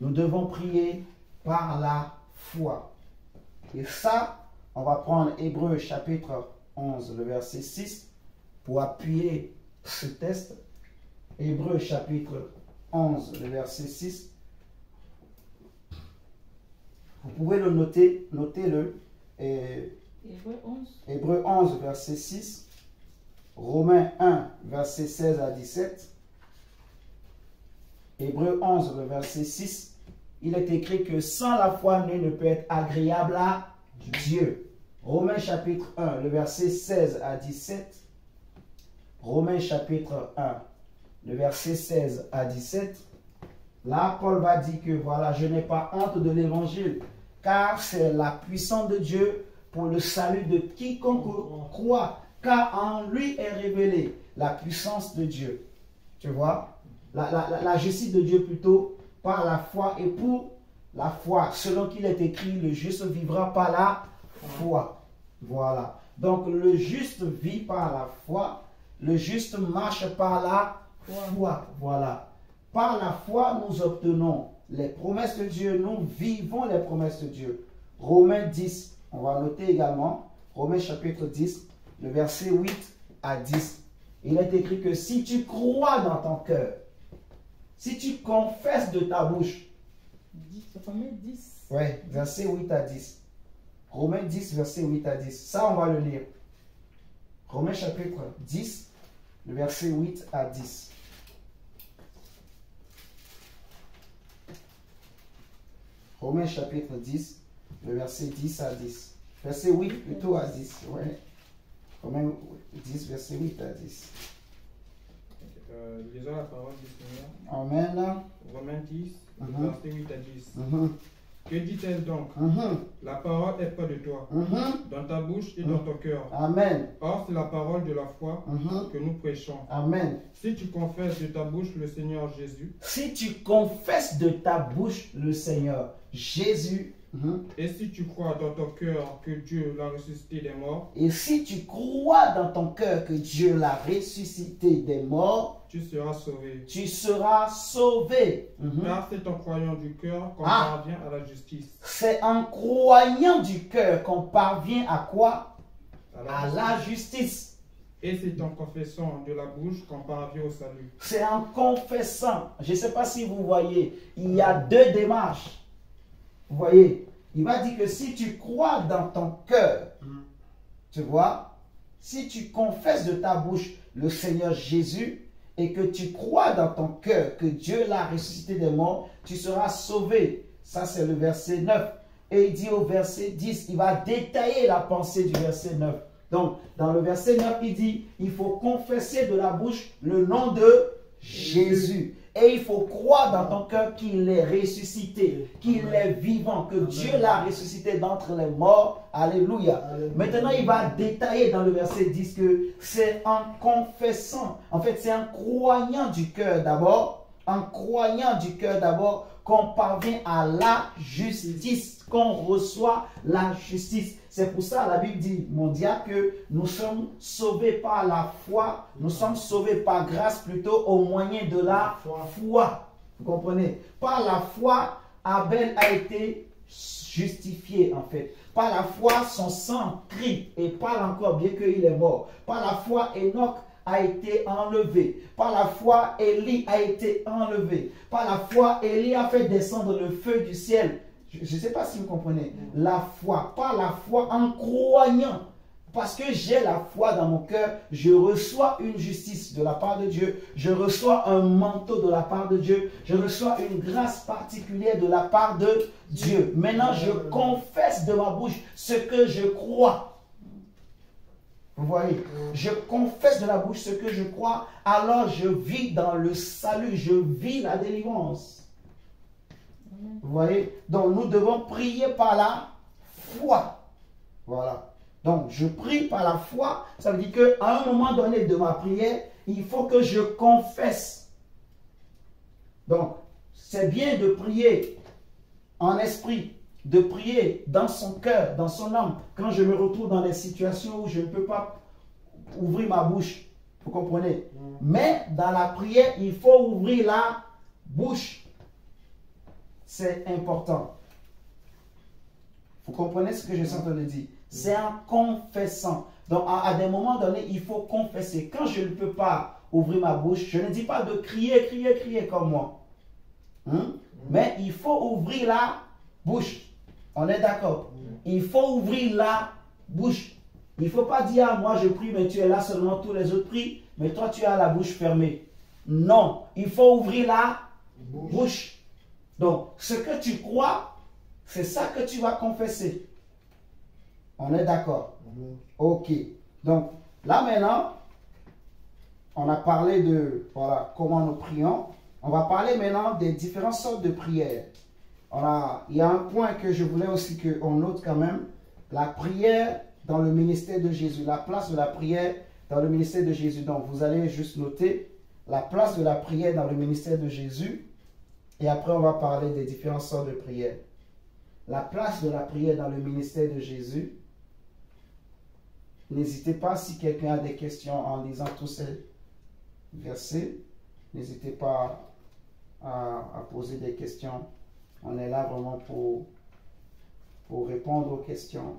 Nous devons prier par la foi. Et ça, on va prendre Hébreux chapitre 11, le verset 6, pour appuyer ce test. Hébreux chapitre 11, le verset 6. Vous pouvez le noter, notez-le. Hébreux 11, verset 6. Romains 1, verset 16 à 17. Hébreux 11, le verset 6. Il est écrit que sans la foi, nul ne peut être agréable à Dieu. Romains chapitre 1, le verset 16 à 17. Romains chapitre 1, le verset 16 à 17. Là, Paul va dire que voilà, je n'ai pas honte de l'évangile, car c'est la puissance de Dieu pour le salut de quiconque croit, car en lui est révélée la puissance de Dieu. Tu vois, la justice de Dieu plutôt par la foi, et pour la foi, selon qu'il est écrit, le juste vivra par la foi. Voilà. Donc le juste vit par la foi, le juste marche par la foi. Voilà. Par la foi, nous obtenons les promesses de Dieu, nous vivons les promesses de Dieu. Romains 10, on va noter également, Romains chapitre 10, le verset 8 à 10. Il est écrit que si tu crois dans ton cœur, si tu confesses de ta bouche, Romains 10. Oui, verset 8 à 10. Romains 10, verset 8 à 10. Ça, on va le lire. Romains chapitre 10, le verset 8 à 10. Romains chapitre 10, le verset 10 à 10. Verset 8 plutôt à 10. Ouais. Romains 10, verset 8 à 10. Lisons la parole du Seigneur. Amen. Romains 10, verset 8 à 10. Que dit-elle donc? La parole est près de toi, dans ta bouche et dans ton cœur. Amen. Or, c'est la parole de la foi que nous prêchons. Amen. Si tu confesses de ta bouche le Seigneur Jésus, si tu confesses de ta bouche le Seigneur Jésus, et si tu crois dans ton cœur que Dieu l'a ressuscité des morts, et si tu crois dans ton cœur que Dieu l'a ressuscité des morts, tu seras sauvé. Tu seras sauvé. Car c'est en croyant du cœur qu'on parvient à la justice. C'est en croyant du cœur qu'on parvient à quoi? À la justice. Et c'est en confessant de la bouche qu'on parvient au salut. C'est en confessant. Je ne sais pas si vous voyez, il y a deux démarches. Vous voyez, il va dire que si tu crois dans ton cœur, tu vois, si tu confesses de ta bouche le Seigneur Jésus et que tu crois dans ton cœur que Dieu l'a ressuscité des morts, tu seras sauvé. Ça, c'est le verset 9. Et il dit au verset 10, il va détailler la pensée du verset 9. Donc, dans le verset 9, il dit, il faut confesser de la bouche le nom de Jésus. Et il faut croire dans ton cœur qu'il est ressuscité, qu'il est vivant, que Dieu l'a ressuscité d'entre les morts. Alléluia. Maintenant, il va détailler dans le verset 10 que c'est en confessant, en fait, c'est en croyant du cœur d'abord, qu'on parvient à la justice, qu'on reçoit la justice. C'est pour ça la Bible dit, mon diable, que nous sommes sauvés par la foi, nous sommes sauvés par grâce plutôt au moyen de la foi. Vous comprenez? Par la foi, Abel a été justifié en fait. Par la foi, son sang crie et parle encore bien qu'il est mort. Par la foi, Enoch a été enlevé. Par la foi, Élie a été enlevé. Par la foi, Élie a fait descendre le feu du ciel. Je ne sais pas si vous comprenez. La foi, par la foi, en croyant parce que j'ai la foi dans mon cœur, je reçois une justice de la part de Dieu, je reçois un manteau de la part de Dieu, je reçois une grâce particulière de la part de Dieu. Maintenant, je confesse de ma bouche ce que je crois. Vous voyez, je confesse de la bouche ce que je crois, alors je vis dans le salut, je vis la délivrance. Vous voyez, donc nous devons prier par la foi. Voilà. Donc, je prie par la foi, ça veut dire qu'à un moment donné de ma prière, il faut que je confesse. Donc, c'est bien de prier en esprit, de prier dans son cœur, dans son âme, quand je me retrouve dans des situations où je ne peux pas ouvrir ma bouche. Vous comprenez? Mais dans la prière, il faut ouvrir la bouche. C'est important. Vous comprenez ce que je suis en train de dire? C'est en confessant. Donc, à des moments donnés, il faut confesser. Quand je ne peux pas ouvrir ma bouche, je ne dis pas de crier, crier, crier comme moi. Mais il faut ouvrir la bouche. On est d'accord? Il faut ouvrir la bouche. Il ne faut pas dire, ah, moi je prie, mais tu es là seulement, tous les autres prient, mais toi tu as la bouche fermée. Non, il faut ouvrir la bouche. Donc, ce que tu crois, c'est ça que tu vas confesser. On est d'accord? Ok. Donc, là maintenant, on a parlé de voilà, comment nous prions. On va parler maintenant des différentes sortes de prières. Il y a un point que je voulais aussi qu'on note quand même. La prière dans le ministère de Jésus. La place de la prière dans le ministère de Jésus. Donc, vous allez juste noter la place de la prière dans le ministère de Jésus. Et après, on va parler des différentes sortes de prières. La place de la prière dans le ministère de Jésus. N'hésitez pas, si quelqu'un a des questions en lisant tous ces versets, n'hésitez pas à poser des questions. On est là vraiment pour répondre aux questions.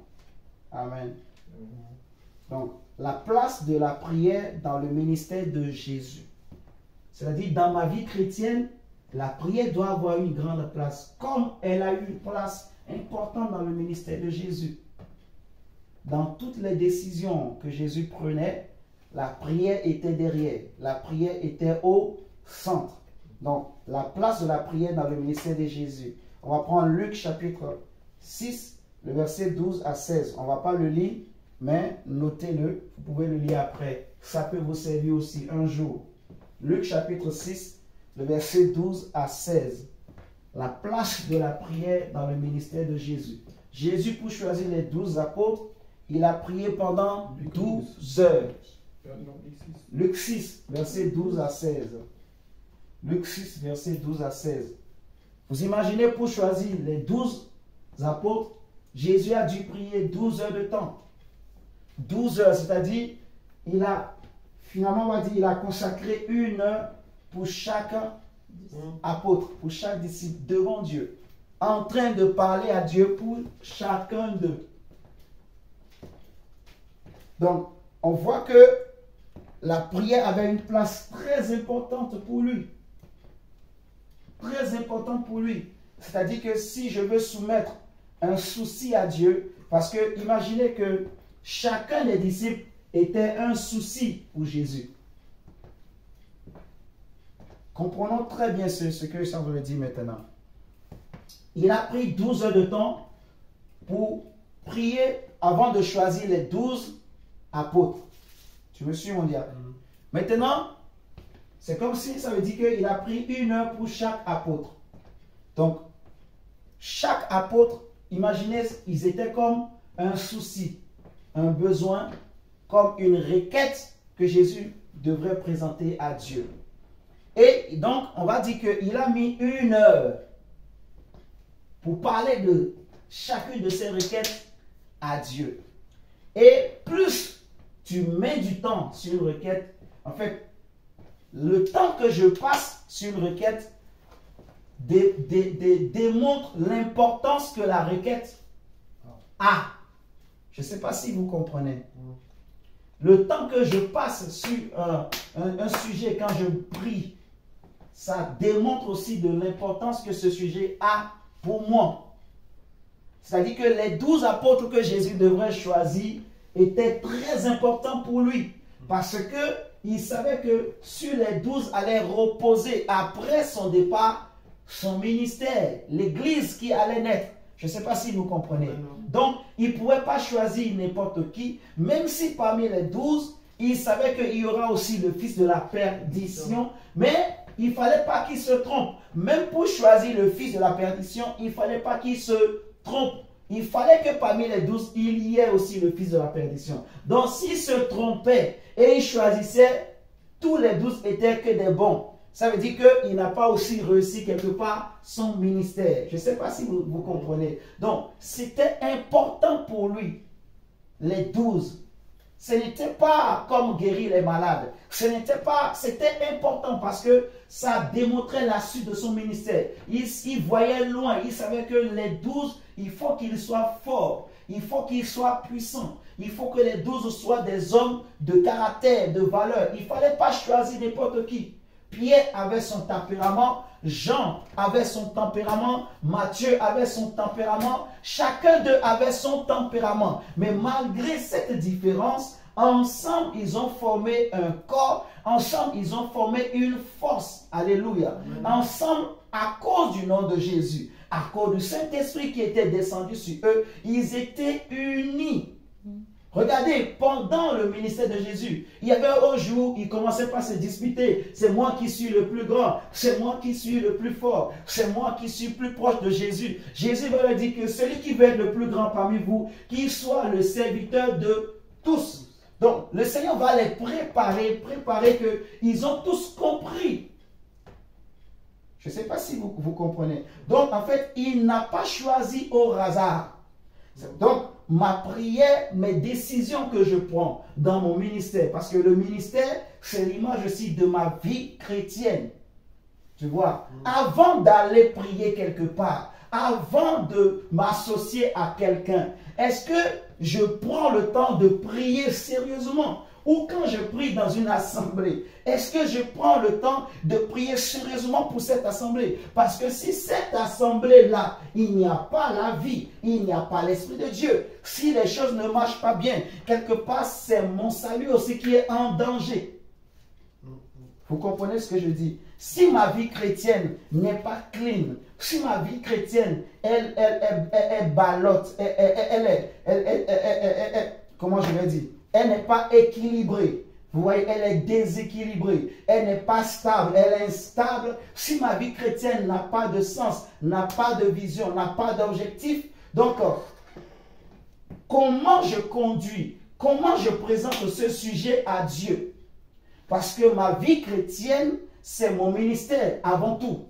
Amen. Donc, la place de la prière dans le ministère de Jésus. C'est-à-dire, dans ma vie chrétienne, la prière doit avoir une grande place, comme elle a eu une place importante dans le ministère de Jésus. Dans toutes les décisions que Jésus prenait, la prière était derrière. La prière était au centre. Donc, la place de la prière dans le ministère de Jésus. On va prendre Luc chapitre 6, le verset 12 à 16. On ne va pas le lire, mais notez-le. Vous pouvez le lire après. Ça peut vous servir aussi un jour. Luc chapitre 6, le verset 12 à 16. La place de la prière dans le ministère de Jésus. Jésus, pour choisir les 12 apôtres, il a prié pendant 12 heures. Luc 6, verset 12 à 16. Luc 6, verset 12 à 16. Vous imaginez, pour choisir les 12 apôtres, Jésus a dû prier 12 heures de temps. 12 heures, c'est-à-dire, finalement, on va dire, il a consacré 1 heure pour chaque apôtre, pour chaque disciple devant Dieu, en train de parler à Dieu pour chacun d'eux. Donc, on voit que la prière avait une place très importante pour lui. Très importante pour lui. C'est-à-dire que si je veux soumettre un souci à Dieu, parce que imaginez que chacun des disciples était un souci pour Jésus. Comprenons très bien ce que ça veut dire maintenant. Il a pris 12 heures de temps pour prier avant de choisir les 12 apôtres. Tu me suis, mon diable? Maintenant, c'est comme si ça veut dire qu'il a pris 1 heure pour chaque apôtre. Donc, chaque apôtre, imaginez, ils étaient comme un souci, un besoin, comme une requête que Jésus devrait présenter à Dieu. Et donc, on va dire qu'il a mis 1 heure pour parler de chacune de ces requêtes à Dieu. Et plus tu mets du temps sur une requête, en fait, le temps que je passe sur une requête démontre l'importance que la requête a. Je ne sais pas si vous comprenez. Le temps que je passe sur un sujet quand je prie, ça démontre aussi de l'importance que ce sujet a pour moi. C'est-à-dire que les 12 apôtres que Jésus devrait choisir, était très important pour lui. Parce que il savait que sur les 12 allait reposer après son départ, son ministère, l'église qui allait naître. Je ne sais pas si vous comprenez. Donc, il ne pouvait pas choisir n'importe qui, même si parmi les 12, il savait qu'il y aura aussi le fils de la perdition, mais il ne fallait pas qu'il se trompe. Même pour choisir le fils de la perdition, il ne fallait pas qu'il se trompe. Il fallait que parmi les 12, il y ait aussi le fils de la perdition. Donc, s'il se trompait et il choisissait, tous les 12 étaient que des bons. Ça veut dire qu'il n'a pas aussi réussi quelque part son ministère. Je ne sais pas si vous comprenez. Donc, c'était important pour lui, les 12. Ce n'était pas comme guérir les malades. C'était important parce que ça démontrait la suite de son ministère. Il voyait loin, il savait que les 12, il faut qu'ils soient forts, il faut qu'ils soient puissants. Il faut que les 12 soient des hommes de caractère, de valeur. Il ne fallait pas choisir n'importe qui. Pierre avait son tempérament, Jean avait son tempérament, Matthieu avait son tempérament, chacun d'eux avait son tempérament. Mais malgré cette différence, ensemble ils ont formé un corps, ensemble ils ont formé une force. Alléluia. Ensemble, à cause du nom de Jésus, à cause du Saint-Esprit qui était descendu sur eux, ils étaient unis. Regardez, pendant le ministère de Jésus, il y avait un jour, il commençait pas à se disputer. C'est moi qui suis le plus grand, c'est moi qui suis le plus fort, c'est moi qui suis plus proche de Jésus. Jésus va leur dire que celui qui veut être le plus grand parmi vous, qu'il soit le serviteur de tous. Donc, le Seigneur va les préparer qu'ils ont tous compris. Je ne sais pas si vous comprenez. Donc, en fait, il n'a pas choisi au hasard. Donc, ma prière, mes décisions que je prends dans mon ministère, parce que le ministère, c'est l'image aussi de ma vie chrétienne. Tu vois, avant d'aller prier quelque part, avant de m'associer à quelqu'un, est-ce que je prends le temps de prier sérieusement? Ou quand je prie dans une assemblée, est-ce que je prends le temps de prier sérieusement pour cette assemblée? Parce que si cette assemblée-là, il n'y a pas la vie, il n'y a pas l'Esprit de Dieu, si les choses ne marchent pas bien, quelque part, c'est mon salut aussi qui est en danger. Vous comprenez ce que je dis? Si ma vie chrétienne n'est pas clean, si ma vie chrétienne, elle ballotte, comment je vais dire? Elle n'est pas équilibrée. Vous voyez, elle est déséquilibrée. Elle n'est pas stable. Elle est instable. Si ma vie chrétienne n'a pas de sens, n'a pas de vision, n'a pas d'objectif, donc, comment je conduis, comment je présente ce sujet à Dieu? Parce que ma vie chrétienne, c'est mon ministère avant tout.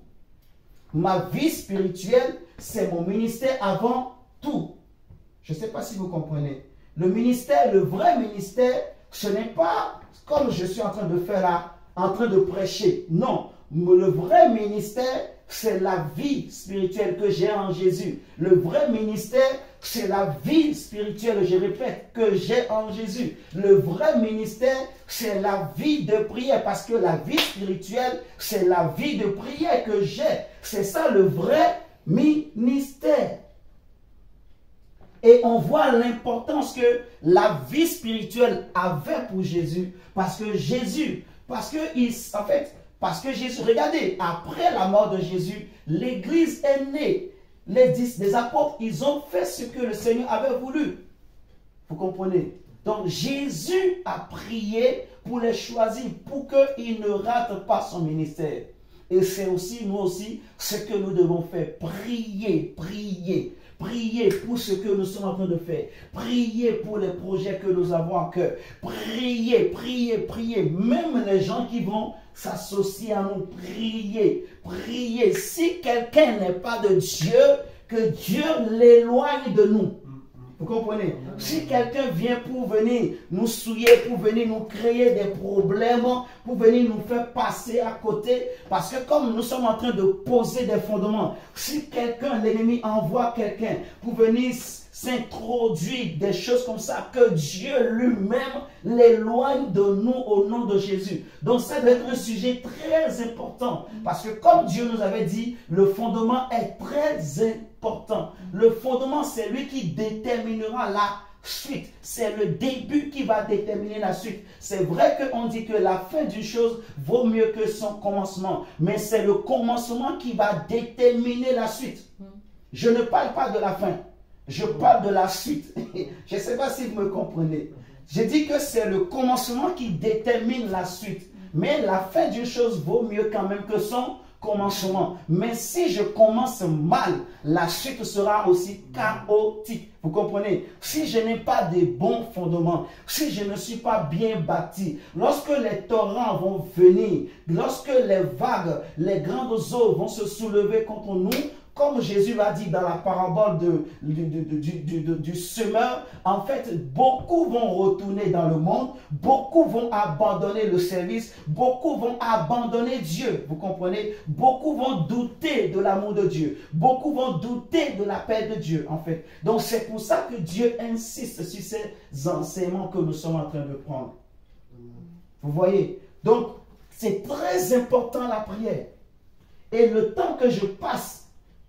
Ma vie spirituelle, c'est mon ministère avant tout. Je ne sais pas si vous comprenez. Le ministère, le vrai ministère, ce n'est pas comme je suis en train de faire là, en train de prêcher. Non, le vrai ministère, c'est la vie spirituelle que j'ai en Jésus. Le vrai ministère, c'est la vie spirituelle, je répète, que j'ai en Jésus. Le vrai ministère, c'est la vie de prière, parce que la vie spirituelle, c'est la vie de prière que j'ai. C'est ça le vrai ministère. Et on voit l'importance que la vie spirituelle avait pour Jésus. Parce que Jésus, regardez, après la mort de Jésus, l'Église est née. Les apôtres, ils ont fait ce que le Seigneur avait voulu. Vous comprenez? Donc Jésus a prié pour les choisir, pour qu'ils ne ratent pas son ministère. Et c'est aussi, nous aussi, ce que nous devons faire. Prier, prier. Priez pour ce que nous sommes en train de faire. Priez pour les projets que nous avons en cœur. Priez, priez, priez. Même les gens qui vont s'associer à nous, priez, priez. Si quelqu'un n'est pas de Dieu, que Dieu l'éloigne de nous. Vous comprenez? Si quelqu'un vient pour venir nous souiller, pour venir nous créer des problèmes, pour venir nous faire passer à côté, parce que comme nous sommes en train de poser des fondements, si quelqu'un, l'ennemi envoie quelqu'un pour venir s'introduire des choses comme ça, que Dieu lui-même l'éloigne de nous au nom de Jésus. Donc ça doit être un sujet très important, parce que comme Dieu nous avait dit, le fondement est très important. Le fondement, c'est lui qui déterminera suite. C'est le début qui va déterminer la suite. C'est vrai qu'on dit que la fin d'une chose vaut mieux que son commencement. Mais c'est le commencement qui va déterminer la suite. Je ne parle pas de la fin. Je parle de la suite. Je ne sais pas si vous me comprenez. Je dis que c'est le commencement qui détermine la suite. Mais la fin d'une chose vaut mieux quand même que son commencement. Mais si je commence mal, la suite sera aussi chaotique. Vous comprenez? Si je n'ai pas de bons fondements, si je ne suis pas bien bâti, lorsque les torrents vont venir, lorsque les vagues, les grandes eaux vont se soulever contre nous, comme Jésus l'a dit dans la parabole du semeur, en fait, beaucoup vont retourner dans le monde, beaucoup vont abandonner le service, beaucoup vont abandonner Dieu, vous comprenez? Beaucoup vont douter de l'amour de Dieu, beaucoup vont douter de la paix de Dieu, en fait. Donc, c'est pour ça que Dieu insiste sur ces enseignements que nous sommes en train de prendre. Vous voyez? Donc, c'est très important la prière. Et le temps que je passe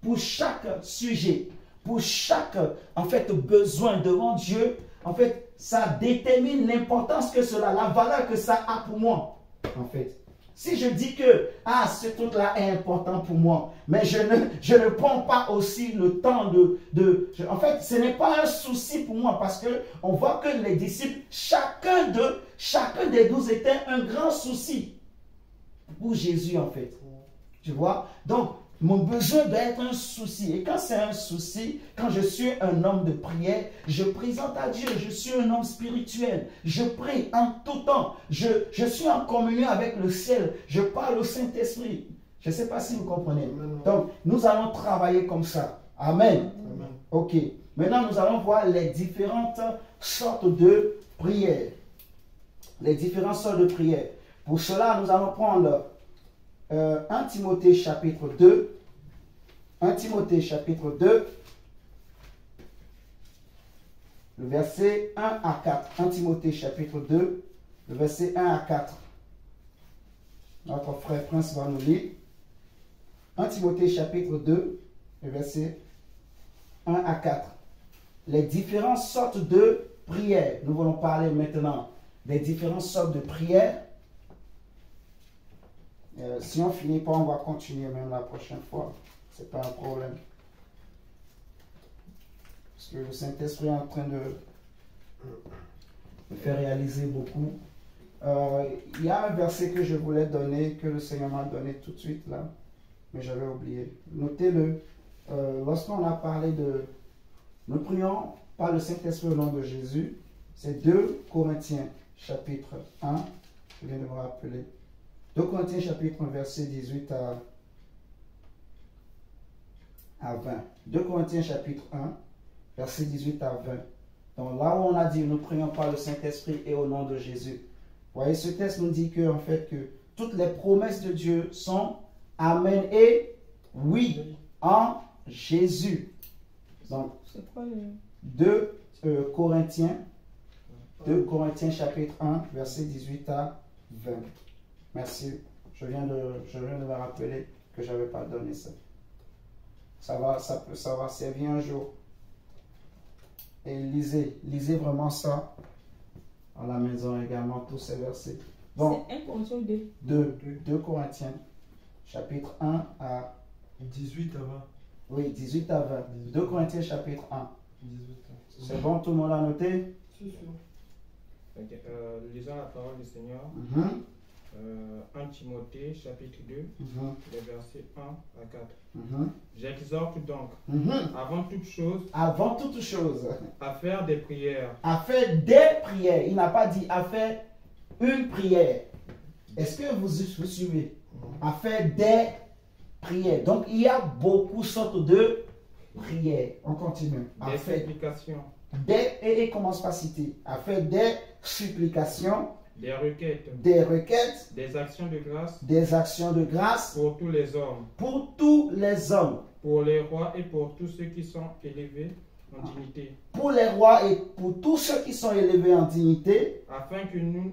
pour chaque sujet, pour chaque, en fait, besoin devant Dieu, en fait, ça détermine l'importance que cela, la valeur que ça a pour moi, en fait. Si je dis que, ce truc-là est important pour moi, mais je ne prends pas aussi le temps en fait, ce n'est pas un souci pour moi, parce que on voit que les disciples, chacun des 12 était un grand souci pour Jésus, en fait. Tu vois? Donc, mon besoin doit être un souci. Et quand c'est un souci, quand je suis un homme de prière, je présente à Dieu. Je suis un homme spirituel. Je prie en tout temps. Je suis en communion avec le ciel. Je parle au Saint-Esprit. Je ne sais pas si vous comprenez. Donc, nous allons travailler comme ça. Amen. Amen. Ok. Maintenant, nous allons voir les différentes sortes de prières. Les différentes sortes de prières. Pour cela, nous allons prendre 1 Timothée chapitre 2. 1 Timothée chapitre 2. Le verset 1 à 4. 1 Timothée chapitre 2. Le verset 1 à 4. Notre frère Prince va nous lire. 1 Timothée chapitre 2. Le verset 1 à 4. Les différentes sortes de prières. Nous allons parler maintenant des différentes sortes de prières. Si on ne finit pas, on va continuer même la prochaine fois. Ce n'est pas un problème. Parce que le Saint-Esprit est en train de me faire réaliser beaucoup. Il y a un verset que je voulais donner, que le Seigneur m'a donné tout de suite là, mais j'avais oublié. Notez-le. Lorsqu'on a parlé de... Nous prions par le Saint-Esprit au nom de Jésus. C'est 2 Corinthiens chapitre 1. Je viens de me rappeler. 2 Corinthiens chapitre 1, verset 18 à 20. 2 Corinthiens chapitre 1, verset 18 à 20. Donc là où on a dit, nous prions par le Saint-Esprit et au nom de Jésus. Vous voyez, ce texte nous dit que, en fait, que toutes les promesses de Dieu sont Amen et oui en Jésus. Donc, 2 Corinthiens chapitre 1, verset 18 à 20. Merci. Je viens de me rappeler que je n'avais pas donné ça. Ça va servir un jour. Et lisez vraiment ça à la maison également, tous ces versets. Bon, c'est 1 Corinthiens 2 Corinthiens, chapitre 1 à 18 à 20. Oui, 18 à 20. 2 Corinthiens, chapitre 1. 18 à 20. C'est bon, tout le monde a noté? C'est sûr. Okay. Lisons la parole du Seigneur. 1 Timothée, chapitre 2, les versets 1 à 4. J'exhorte donc, avant toute chose, à faire des prières. À faire des prières. Il n'a pas dit à faire une prière. Est-ce que vous suivez? À faire des prières. Donc, il y a beaucoup de sortes de prières. On continue. Des supplications. Et commence par citer. À faire des supplications. Des requêtes. Des requêtes. Des actions de grâce. Des actions de grâce. Pour tous les hommes. Pour tous les hommes. Pour les rois et pour tous ceux qui sont élevés en dignité. Pour les rois et pour tous ceux qui sont élevés en dignité. Afin que nous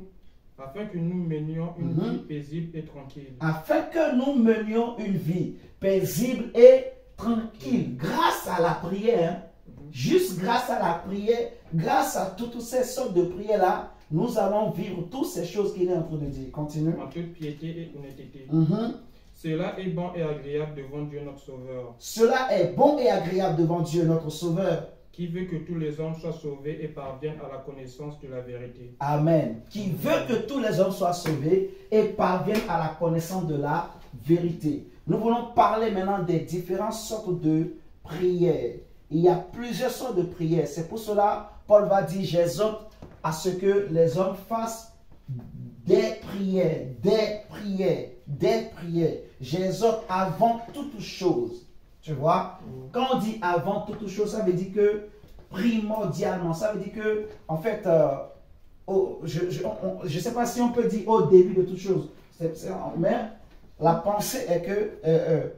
menions une vie paisible et tranquille. Afin que nous menions une vie paisible et tranquille. Grâce à la prière. Juste grâce à la prière, grâce à toutes ces sortes de prières-là, nous allons vivre toutes ces choses qu'il est en train de dire. Continue. En toute piété et honnêteté. Mm-hmm. Cela est bon et agréable devant Dieu notre Sauveur. Cela est bon et agréable devant Dieu notre Sauveur. Qui veut que tous les hommes soient sauvés et parviennent à la connaissance de la vérité. Amen. Qui veut que tous les hommes soient sauvés et parviennent à la connaissance de la vérité. Nous voulons parler maintenant des différentes sortes de prières. Il y a plusieurs sortes de prières. C'est pour cela Paul va dire, j'exhorte à ce que les hommes fassent des prières, des prières, des prières. J'exhorte avant toute chose. Tu vois, quand on dit avant toute chose, ça veut dire que primordialement, ça veut dire que, en fait, je ne sais pas si on peut dire au début de toute chose, mais la pensée est que,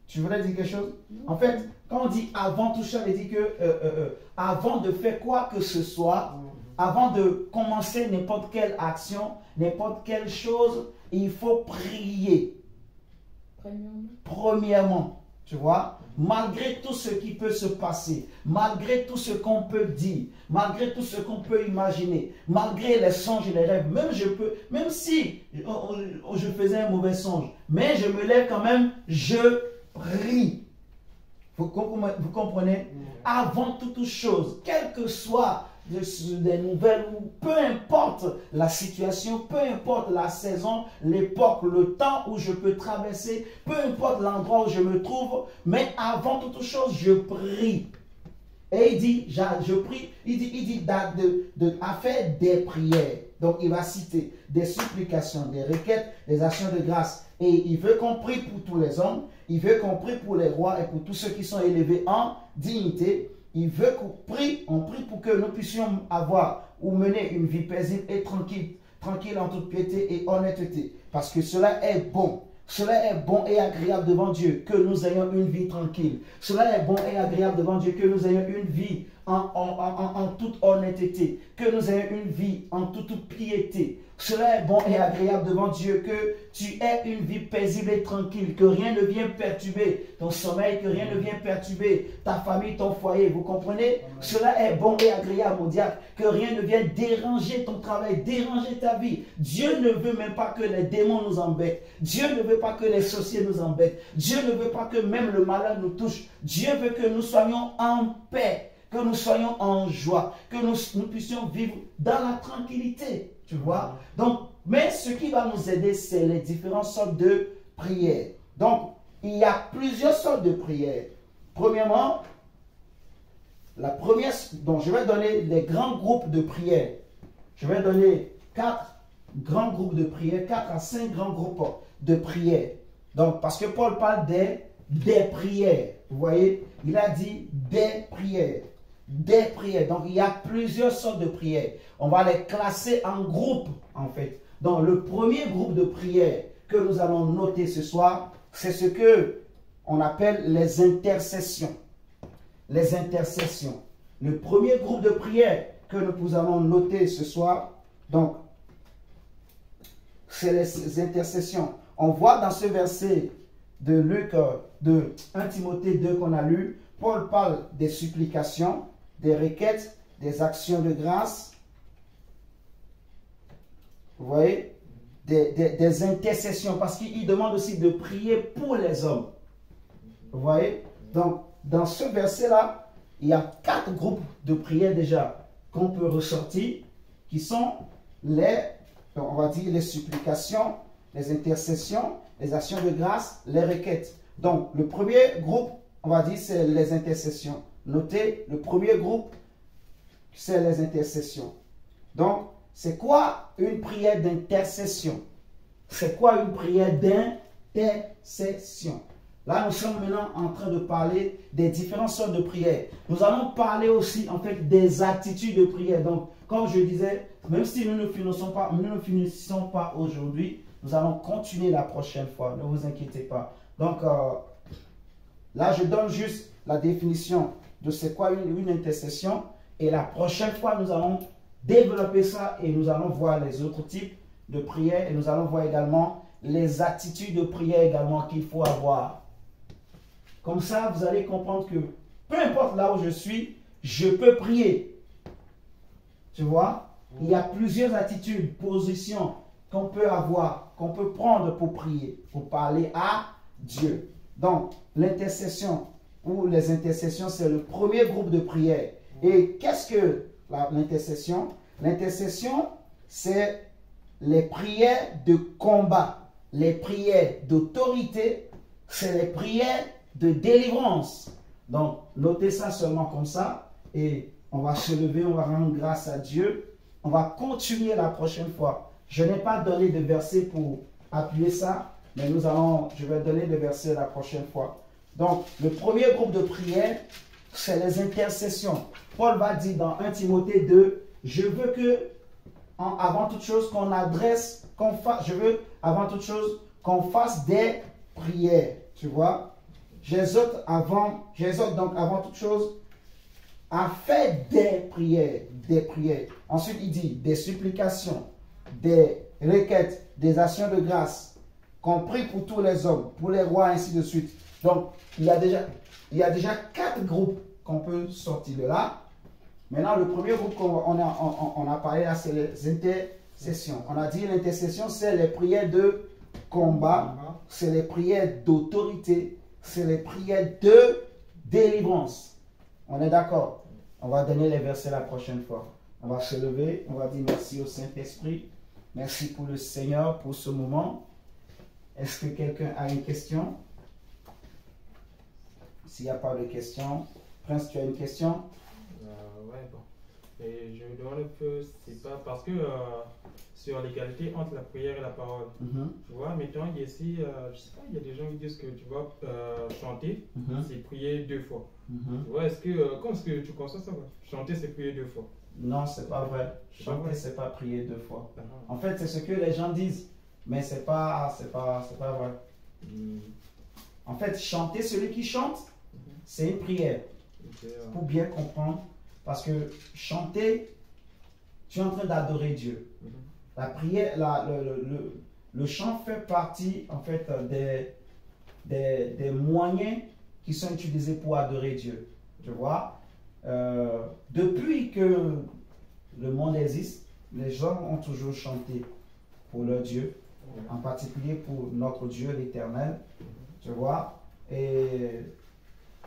tu voulais dire quelque chose? En fait, quand on dit avant toute chose, ça veut dire que, avant de faire quoi que ce soit, avant de commencer n'importe quelle action, n'importe quelle chose, il faut prier. Premièrement. Tu vois, malgré tout ce qui peut se passer, malgré tout ce qu'on peut dire, malgré tout ce qu'on peut imaginer, malgré les songes et les rêves, même si je faisais un mauvais songe, mais je me lève quand même, je prie. Vous comprenez? Avant toute chose, quelle que soit des nouvelles, ou peu importe la situation, peu importe la saison, l'époque, le temps où je peux traverser, peu importe l'endroit où je me trouve, mais avant toute chose, je prie. Et il dit, je prie, il dit à faire des prières. Donc il va citer des supplications, des requêtes, des actions de grâce. Et il veut qu'on prie pour tous les hommes, il veut qu'on prie pour les rois et pour tous ceux qui sont élevés en dignité. Il veut qu'on prie, on prie pour que nous puissions avoir ou mener une vie paisible et tranquille en toute piété et honnêteté. Parce que cela est bon. Cela est bon et agréable devant Dieu que nous ayons une vie tranquille. Cela est bon et agréable devant Dieu que nous ayons une vie en toute honnêteté, que nous ayons une vie en toute piété. Cela est bon et agréable devant Dieu que tu aies une vie paisible et tranquille, que rien ne vienne perturber ton sommeil, que rien ne vienne perturber ta famille, ton foyer. Vous comprenez? Cela est bon et agréable, mon diable, que rien ne vienne déranger ton travail, déranger ta vie. Dieu ne veut même pas que les démons nous embêtent. Dieu ne veut pas que les sorciers nous embêtent. Dieu ne veut pas que même le malheur nous touche. Dieu veut que nous soyons en paix, que nous soyons en joie, que nous puissions vivre dans la tranquillité. Tu vois? Donc, mais ce qui va nous aider, c'est les différentes sortes de prières. Donc, il y a plusieurs sortes de prières. Premièrement, la première, donc je vais donner les grands groupes de prières. Je vais donner 4 grands groupes de prières, 4 à 5 grands groupes de prières. Donc, parce que Paul parle des prières. Vous voyez, il a dit des prières. Des prières. Donc, il y a plusieurs sortes de prières. On va les classer en groupes, en fait. Donc, le premier groupe de prières que nous allons noter ce soir, c'est ce que on appelle les intercessions. Les intercessions. Le premier groupe de prières que nous allons noter ce soir, donc, c'est les intercessions. On voit dans ce verset de Luc, de 1 Timothée 2 qu'on a lu, Paul parle des supplications, des requêtes, des actions de grâce. Vous voyez, des intercessions, parce qu'il demande aussi de prier pour les hommes. Vous voyez, donc dans ce verset-là, il y a 4 groupes de prières déjà qu'on peut ressortir, qui sont on va dire les supplications, les intercessions, les actions de grâce, les requêtes. Donc le premier groupe, on va dire, c'est les intercessions. Notez, le premier groupe, c'est les intercessions. Donc, c'est quoi une prière d'intercession? C'est quoi une prière d'intercession? Là, nous sommes maintenant en train de parler des différentes sortes de prières. Nous allons parler aussi, en fait, des attitudes de prière. Donc, comme je disais, même si nous ne finissons pas aujourd'hui, nous allons continuer la prochaine fois. Ne vous inquiétez pas. Donc, là, je donne juste la définition de c'est quoi une intercession. Et la prochaine fois, nous allons développer ça et nous allons voir les autres types de prières. Et nous allons voir également les attitudes de prière également qu'il faut avoir. Comme ça, vous allez comprendre que peu importe là où je suis, je peux prier. Tu vois? Il y a plusieurs attitudes, positions qu'on peut avoir, qu'on peut prendre pour prier, pour parler à Dieu. Donc, l'intercession ou les intercessions, c'est le premier groupe de prière. Et qu'est-ce que l'intercession? L'intercession, c'est les prières de combat, les prières d'autorité, c'est les prières de délivrance. Donc, notez ça seulement comme ça et on va se lever, on va rendre grâce à Dieu. On va continuer la prochaine fois. Je n'ai pas donné de verset pour appuyer ça, mais je vais donner des versets la prochaine fois. Donc, le premier groupe de prière, c'est les intercessions. Paul va dire dans 1 Timothée 2, je veux que, avant toute chose, je veux avant toute chose qu'on fasse des prières. Tu vois? J'exhorte donc avant toute chose à faire des prières. Ensuite, il dit des supplications, des requêtes, des actions de grâce, qu'on prie pour tous les hommes, pour les rois, ainsi de suite. Donc, il y a déjà 4 groupes qu'on peut sortir de là. Maintenant, le premier groupe qu'on a parlé là, c'est les intercessions. On a dit l'intercession, c'est les prières de combat, c'est les prières d'autorité, c'est les prières de délivrance. On est d'accord? On va donner les versets la prochaine fois. On va se lever, on va dire merci au Saint-Esprit. Merci pour le Seigneur, pour ce moment. Est-ce que quelqu'un a une question? S'il n'y a pas de question, Prince, tu as une question? Ouais, bon. Et je me demande un peu, c'est pas parce que sur l'égalité entre la prière et la parole, tu vois, mettons ici, je sais pas, il y a des gens qui disent que tu vois, chanter, c'est prier 2 fois. Tu vois, comment est-ce que tu conçois ça? Chanter, c'est prier 2 fois. Non, c'est pas vrai. Chanter, c'est pas prier 2 fois. En fait, c'est ce que les gens disent, mais c'est pas vrai. En fait, chanter, celui qui chante, c'est une prière. Pour bien comprendre, parce que chanter, tu es en train d'adorer Dieu. La prière, le chant fait partie en fait des moyens qui sont utilisés pour adorer Dieu. Tu vois, depuis que le monde existe, les gens ont toujours chanté pour leur Dieu, en particulier pour notre Dieu l'Éternel. Tu vois, et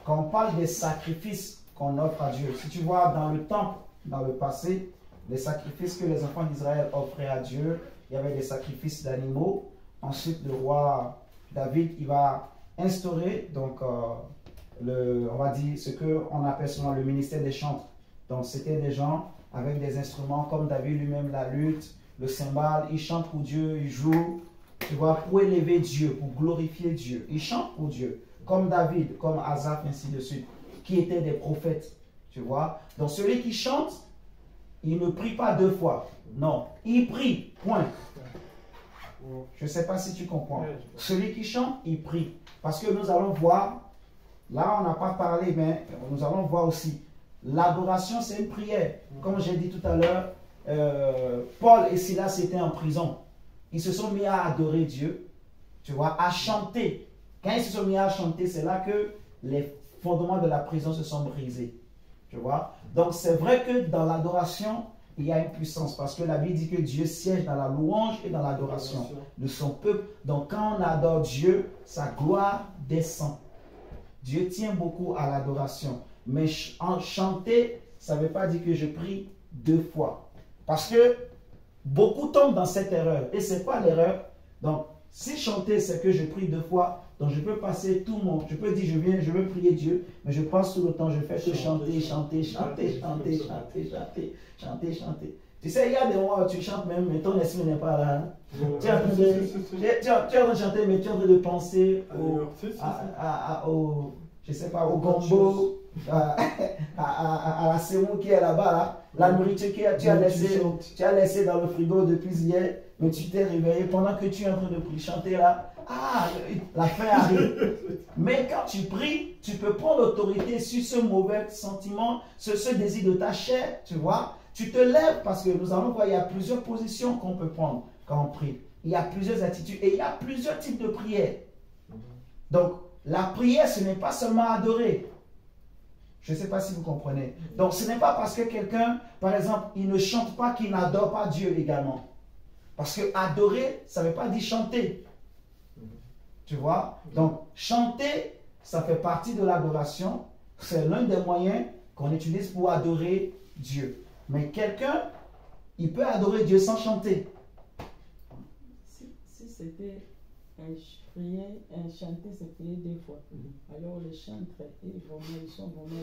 quand on parle des sacrifices qu'on offre à Dieu, si tu vois dans le temple, dans le passé, les sacrifices que les enfants d'Israël offraient à Dieu, il y avait des sacrifices d'animaux. Ensuite, le roi David, il va instaurer, donc, on va dire ce qu'on appelle souvent le ministère des chantres. Donc, c'était des gens avec des instruments comme David lui-même, la lutte, le cymbale. Ils chantent pour Dieu, ils jouent, tu vois, pour élever Dieu, pour glorifier Dieu. Ils chantent pour Dieu, comme David, comme Asaph, ainsi de suite, qui étaient des prophètes, tu vois. Donc, celui qui chante, il ne prie pas 2 fois. Non, il prie, point. Je ne sais pas si tu comprends. Celui qui chante, il prie. Parce que nous allons voir, là on n'a pas parlé, mais nous allons voir aussi, l'adoration c'est une prière. Comme j'ai dit tout à l'heure, Paul et Silas étaient en prison. Ils se sont mis à adorer Dieu, tu vois, à chanter. Quand ils se sont mis à chanter, c'est là que les fondements de la prison se sont brisés. Tu vois? Donc c'est vrai que dans l'adoration, il y a une puissance parce que la Bible dit que Dieu siège dans la louange et dans l'adoration de son peuple. Donc quand on adore Dieu, sa gloire descend. Dieu tient beaucoup à l'adoration. Mais en chanter, ça ne veut pas dire que je prie 2 fois. Parce que beaucoup tombent dans cette erreur. Et c'est quoi l'erreur? Donc si chanter, c'est que je prie 2 fois, donc je peux passer tout mon... Je peux dire, je veux prier Dieu, mais je passe tout le temps, je fais que chanter. Tu sais, il y a des moments où tu chantes même, mais ton esprit n'est pas là. Tu es en train de chanter, mais tu es en train de penser je sais pas, au gombo, à la sémoule qui est là-bas, là, la nourriture que tu as laissé dans le frigo depuis hier, mais tu t'es réveillé pendant que tu es en train de chanter là. Ah, la fin arrive. Mais quand tu pries, tu peux prendre l'autorité sur ce mauvais sentiment, ce désir de ta chair, tu vois. Tu te lèves parce que nous allons voir, il y a plusieurs positions qu'on peut prendre quand on prie. Il y a plusieurs attitudes et il y a plusieurs types de prières. Donc, la prière, ce n'est pas seulement adorer. Je ne sais pas si vous comprenez. Donc, ce n'est pas parce que quelqu'un, par exemple, il ne chante pas qu'il n'adore pas Dieu également. Parce que adorer, ça ne veut pas dire chanter. Tu vois? Donc, chanter, ça fait partie de l'adoration. C'est l'un des moyens qu'on utilise pour adorer Dieu. Mais quelqu'un, il peut adorer Dieu sans chanter. Si c'était un chanter, c'est prier 2 fois. Alors les chantres, ils sont vraiment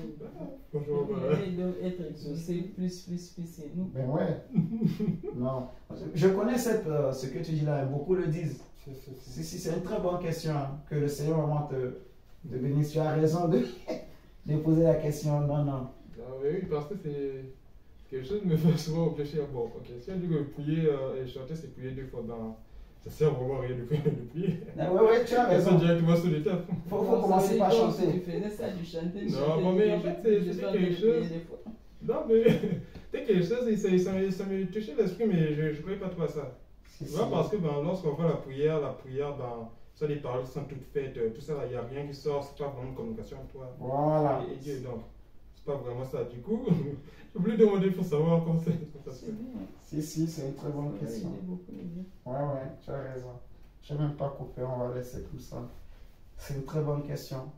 ils doivent être exaucés plus et nous. Ben ouais. Non. Je connais ce que tu dis là, beaucoup le disent. C'est une très bonne question, hein, que le Seigneur vraiment te bénisse. Tu as raison de poser la question. Non. Oui, parce que c'est quelque chose qui me fait souvent réfléchir. Bon, ok, si on dit que prier et chanter, c'est prier 2 fois, ben, ça sert vraiment à rien de prier. Oui, tu as raison. Directement sur l'étape. Faut commencer par chanter. Tu faisais ça du chanter. Non, mais c'est quelque chose. Non, mais c'est quelque chose, ça me touchait l'esprit, mais je ne croyais pas trop à ça. Ouais, parce que lorsqu'on fait la prière, ça les paroles sont toutes faites, tout ça, il n'y a rien qui sort, c'est pas vraiment une communication entre toi voilà. et Dieu. Donc, c'est pas vraiment ça. Du coup, je voulais demander pour savoir comment ça se fait. Si, c'est une très bonne question. Ouais, tu as raison. Je n'ai même pas coupé, on va laisser tout ça. C'est une très bonne question.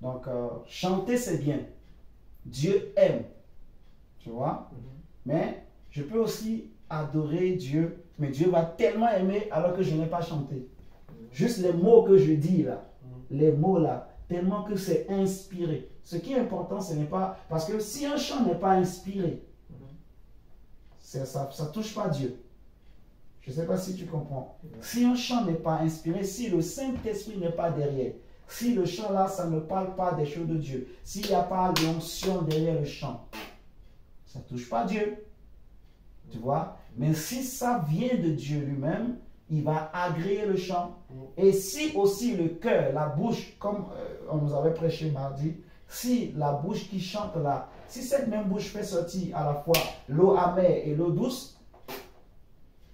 Donc, chanter, c'est bien. Dieu aime. Tu vois? Mais je peux aussi adorer Dieu, mais Dieu va tellement aimer alors que je n'ai pas chanté. Juste les mots que je dis là, les mots là, tellement que c'est inspiré. Ce qui est important, ce n'est pas... Parce que si un chant n'est pas inspiré, ça ne touche pas Dieu. Je ne sais pas si tu comprends. Si un chant n'est pas inspiré, si le Saint-Esprit n'est pas derrière, si le chant là, ça ne parle pas des choses de Dieu, s'il n'y a pas l'onction derrière le chant, ça ne touche pas Dieu. Tu vois? Mais si ça vient de Dieu lui-même, il va agréer le chant. Et si aussi le cœur, la bouche, comme on nous avait prêché mardi, si la bouche qui chante là, si cette même bouche fait sortir à la fois l'eau amère et l'eau douce,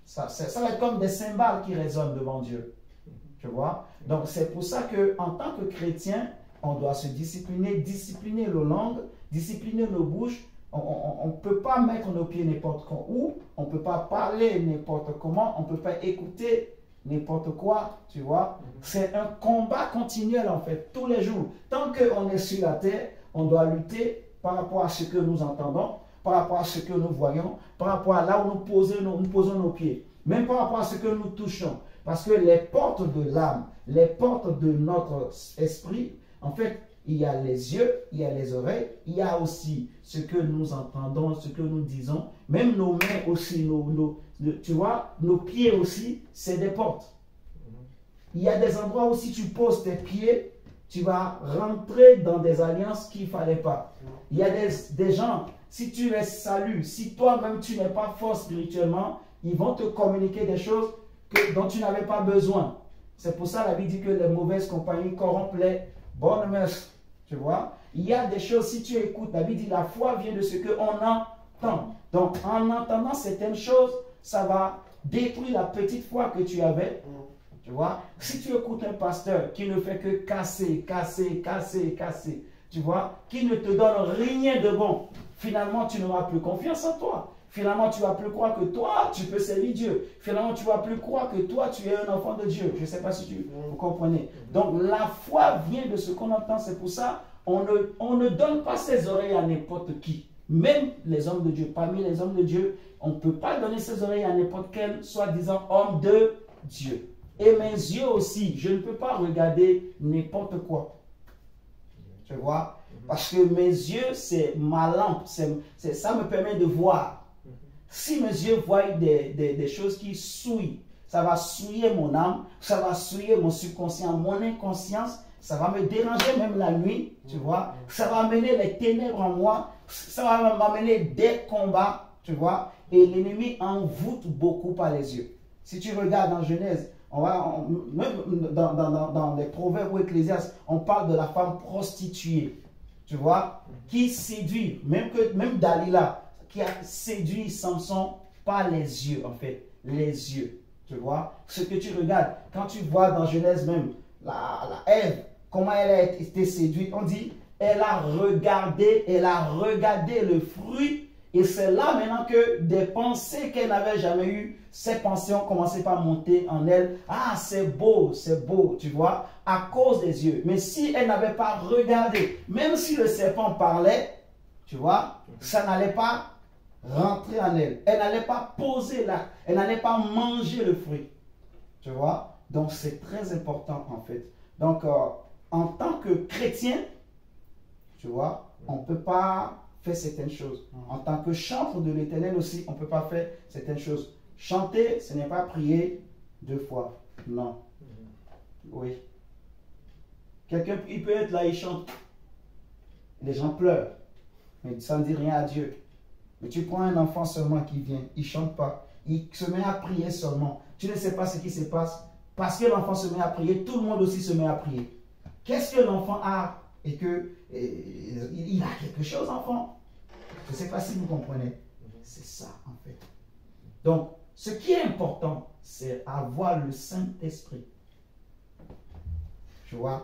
ça va être comme des cymbales qui résonnent devant Dieu. Tu vois? Donc c'est pour ça qu'en tant que chrétien, on doit se discipliner nos langues, discipliner nos bouches. On ne peut pas mettre nos pieds n'importe où, on ne peut pas parler n'importe comment, on ne peut pas écouter n'importe quoi, tu vois. C'est un combat continuel en fait, tous les jours. Tant qu'on est sur la terre, on doit lutter par rapport à ce que nous entendons, par rapport à ce que nous voyons, par rapport à là où nous posons nos pieds, même par rapport à ce que nous touchons. Parce que les portes de l'âme, les portes de notre esprit, en fait, il y a les yeux, il y a les oreilles, il y a aussi ce que nous entendons, ce que nous disons, même nos mains aussi, tu vois, nos pieds aussi, c'est des portes. Il y a des endroits où si tu poses tes pieds, tu vas rentrer dans des alliances qu'il ne fallait pas. Il y a des gens, si tu les salues, si toi-même tu n'es pas fort spirituellement, ils vont te communiquer des choses dont tu n'avais pas besoin. C'est pour ça la Bible dit que les mauvaises compagnies corrompent les bonnes mœurs. Tu vois, il y a des choses, si tu écoutes, la Bible dit la foi vient de ce qu'on entend. Donc, en entendant certaines choses, ça va détruire la petite foi que tu avais. Tu vois, si tu écoutes un pasteur qui ne fait que casser, tu vois, qui ne te donne rien de bon, finalement, tu n'auras plus confiance en toi. Finalement, tu ne vas plus croire que toi, tu peux servir Dieu. Finalement, tu ne vas plus croire que toi, tu es un enfant de Dieu. Je ne sais pas si vous comprenez. Donc, la foi vient de ce qu'on entend. C'est pour ça, on ne donne pas ses oreilles à n'importe qui. Même les hommes de Dieu. Parmi les hommes de Dieu, on ne peut pas donner ses oreilles à n'importe quel, soi-disant, homme de Dieu. Et mes yeux aussi, je ne peux pas regarder n'importe quoi. Tu vois? Parce que mes yeux, c'est ma lampe. Ça me permet de voir. Si mes yeux voient des choses qui souillent, ça va souiller mon âme, ça va souiller mon subconscient, mon inconscience, ça va me déranger même la nuit, tu vois. Ça va amener les ténèbres en moi, ça va m'amener des combats, tu vois. Et l'ennemi envoûte beaucoup par les yeux. Si tu regardes dans Genèse, même dans les Proverbes ou Ecclésiastes, on parle de la femme prostituée, tu vois, qui séduit, même Dalila, qui a séduit Samson par les yeux, en fait, les yeux, tu vois. Ce que tu regardes, quand tu vois dans Genèse même, la Ève, comment elle a été séduite, on dit, elle a regardé le fruit. Et c'est là maintenant que des pensées qu'elle n'avait jamais eues, ces pensées ont commencé par monter en elle. Ah, c'est beau, tu vois, à cause des yeux. Mais si elle n'avait pas regardé, même si le serpent parlait, tu vois, ça n'allait pas rentrer en elle. Elle n'allait pas poser là, elle n'allait pas manger le fruit. Tu vois, donc c'est très important en fait. Donc, en tant que chrétien, tu vois, on ne peut pas faire certaines choses. En tant que chantre de l'Éternel aussi, on ne peut pas faire certaines choses. Chanter, ce n'est pas prier 2 fois. Non. Oui. Quelqu'un, il peut être là, il chante. Les gens pleurent. Mais ça ne dit rien à Dieu. Mais tu prends un enfant seulement qui vient, il ne chante pas. Il se met à prier seulement. Tu ne sais pas ce qui se passe. Parce que l'enfant se met à prier, tout le monde aussi se met à prier. Qu'est-ce que l'enfant a? Et que il a quelque chose, enfant. Je ne sais pas si vous comprenez. C'est ça, en fait. Donc, ce qui est important, c'est avoir le Saint-Esprit. Tu vois?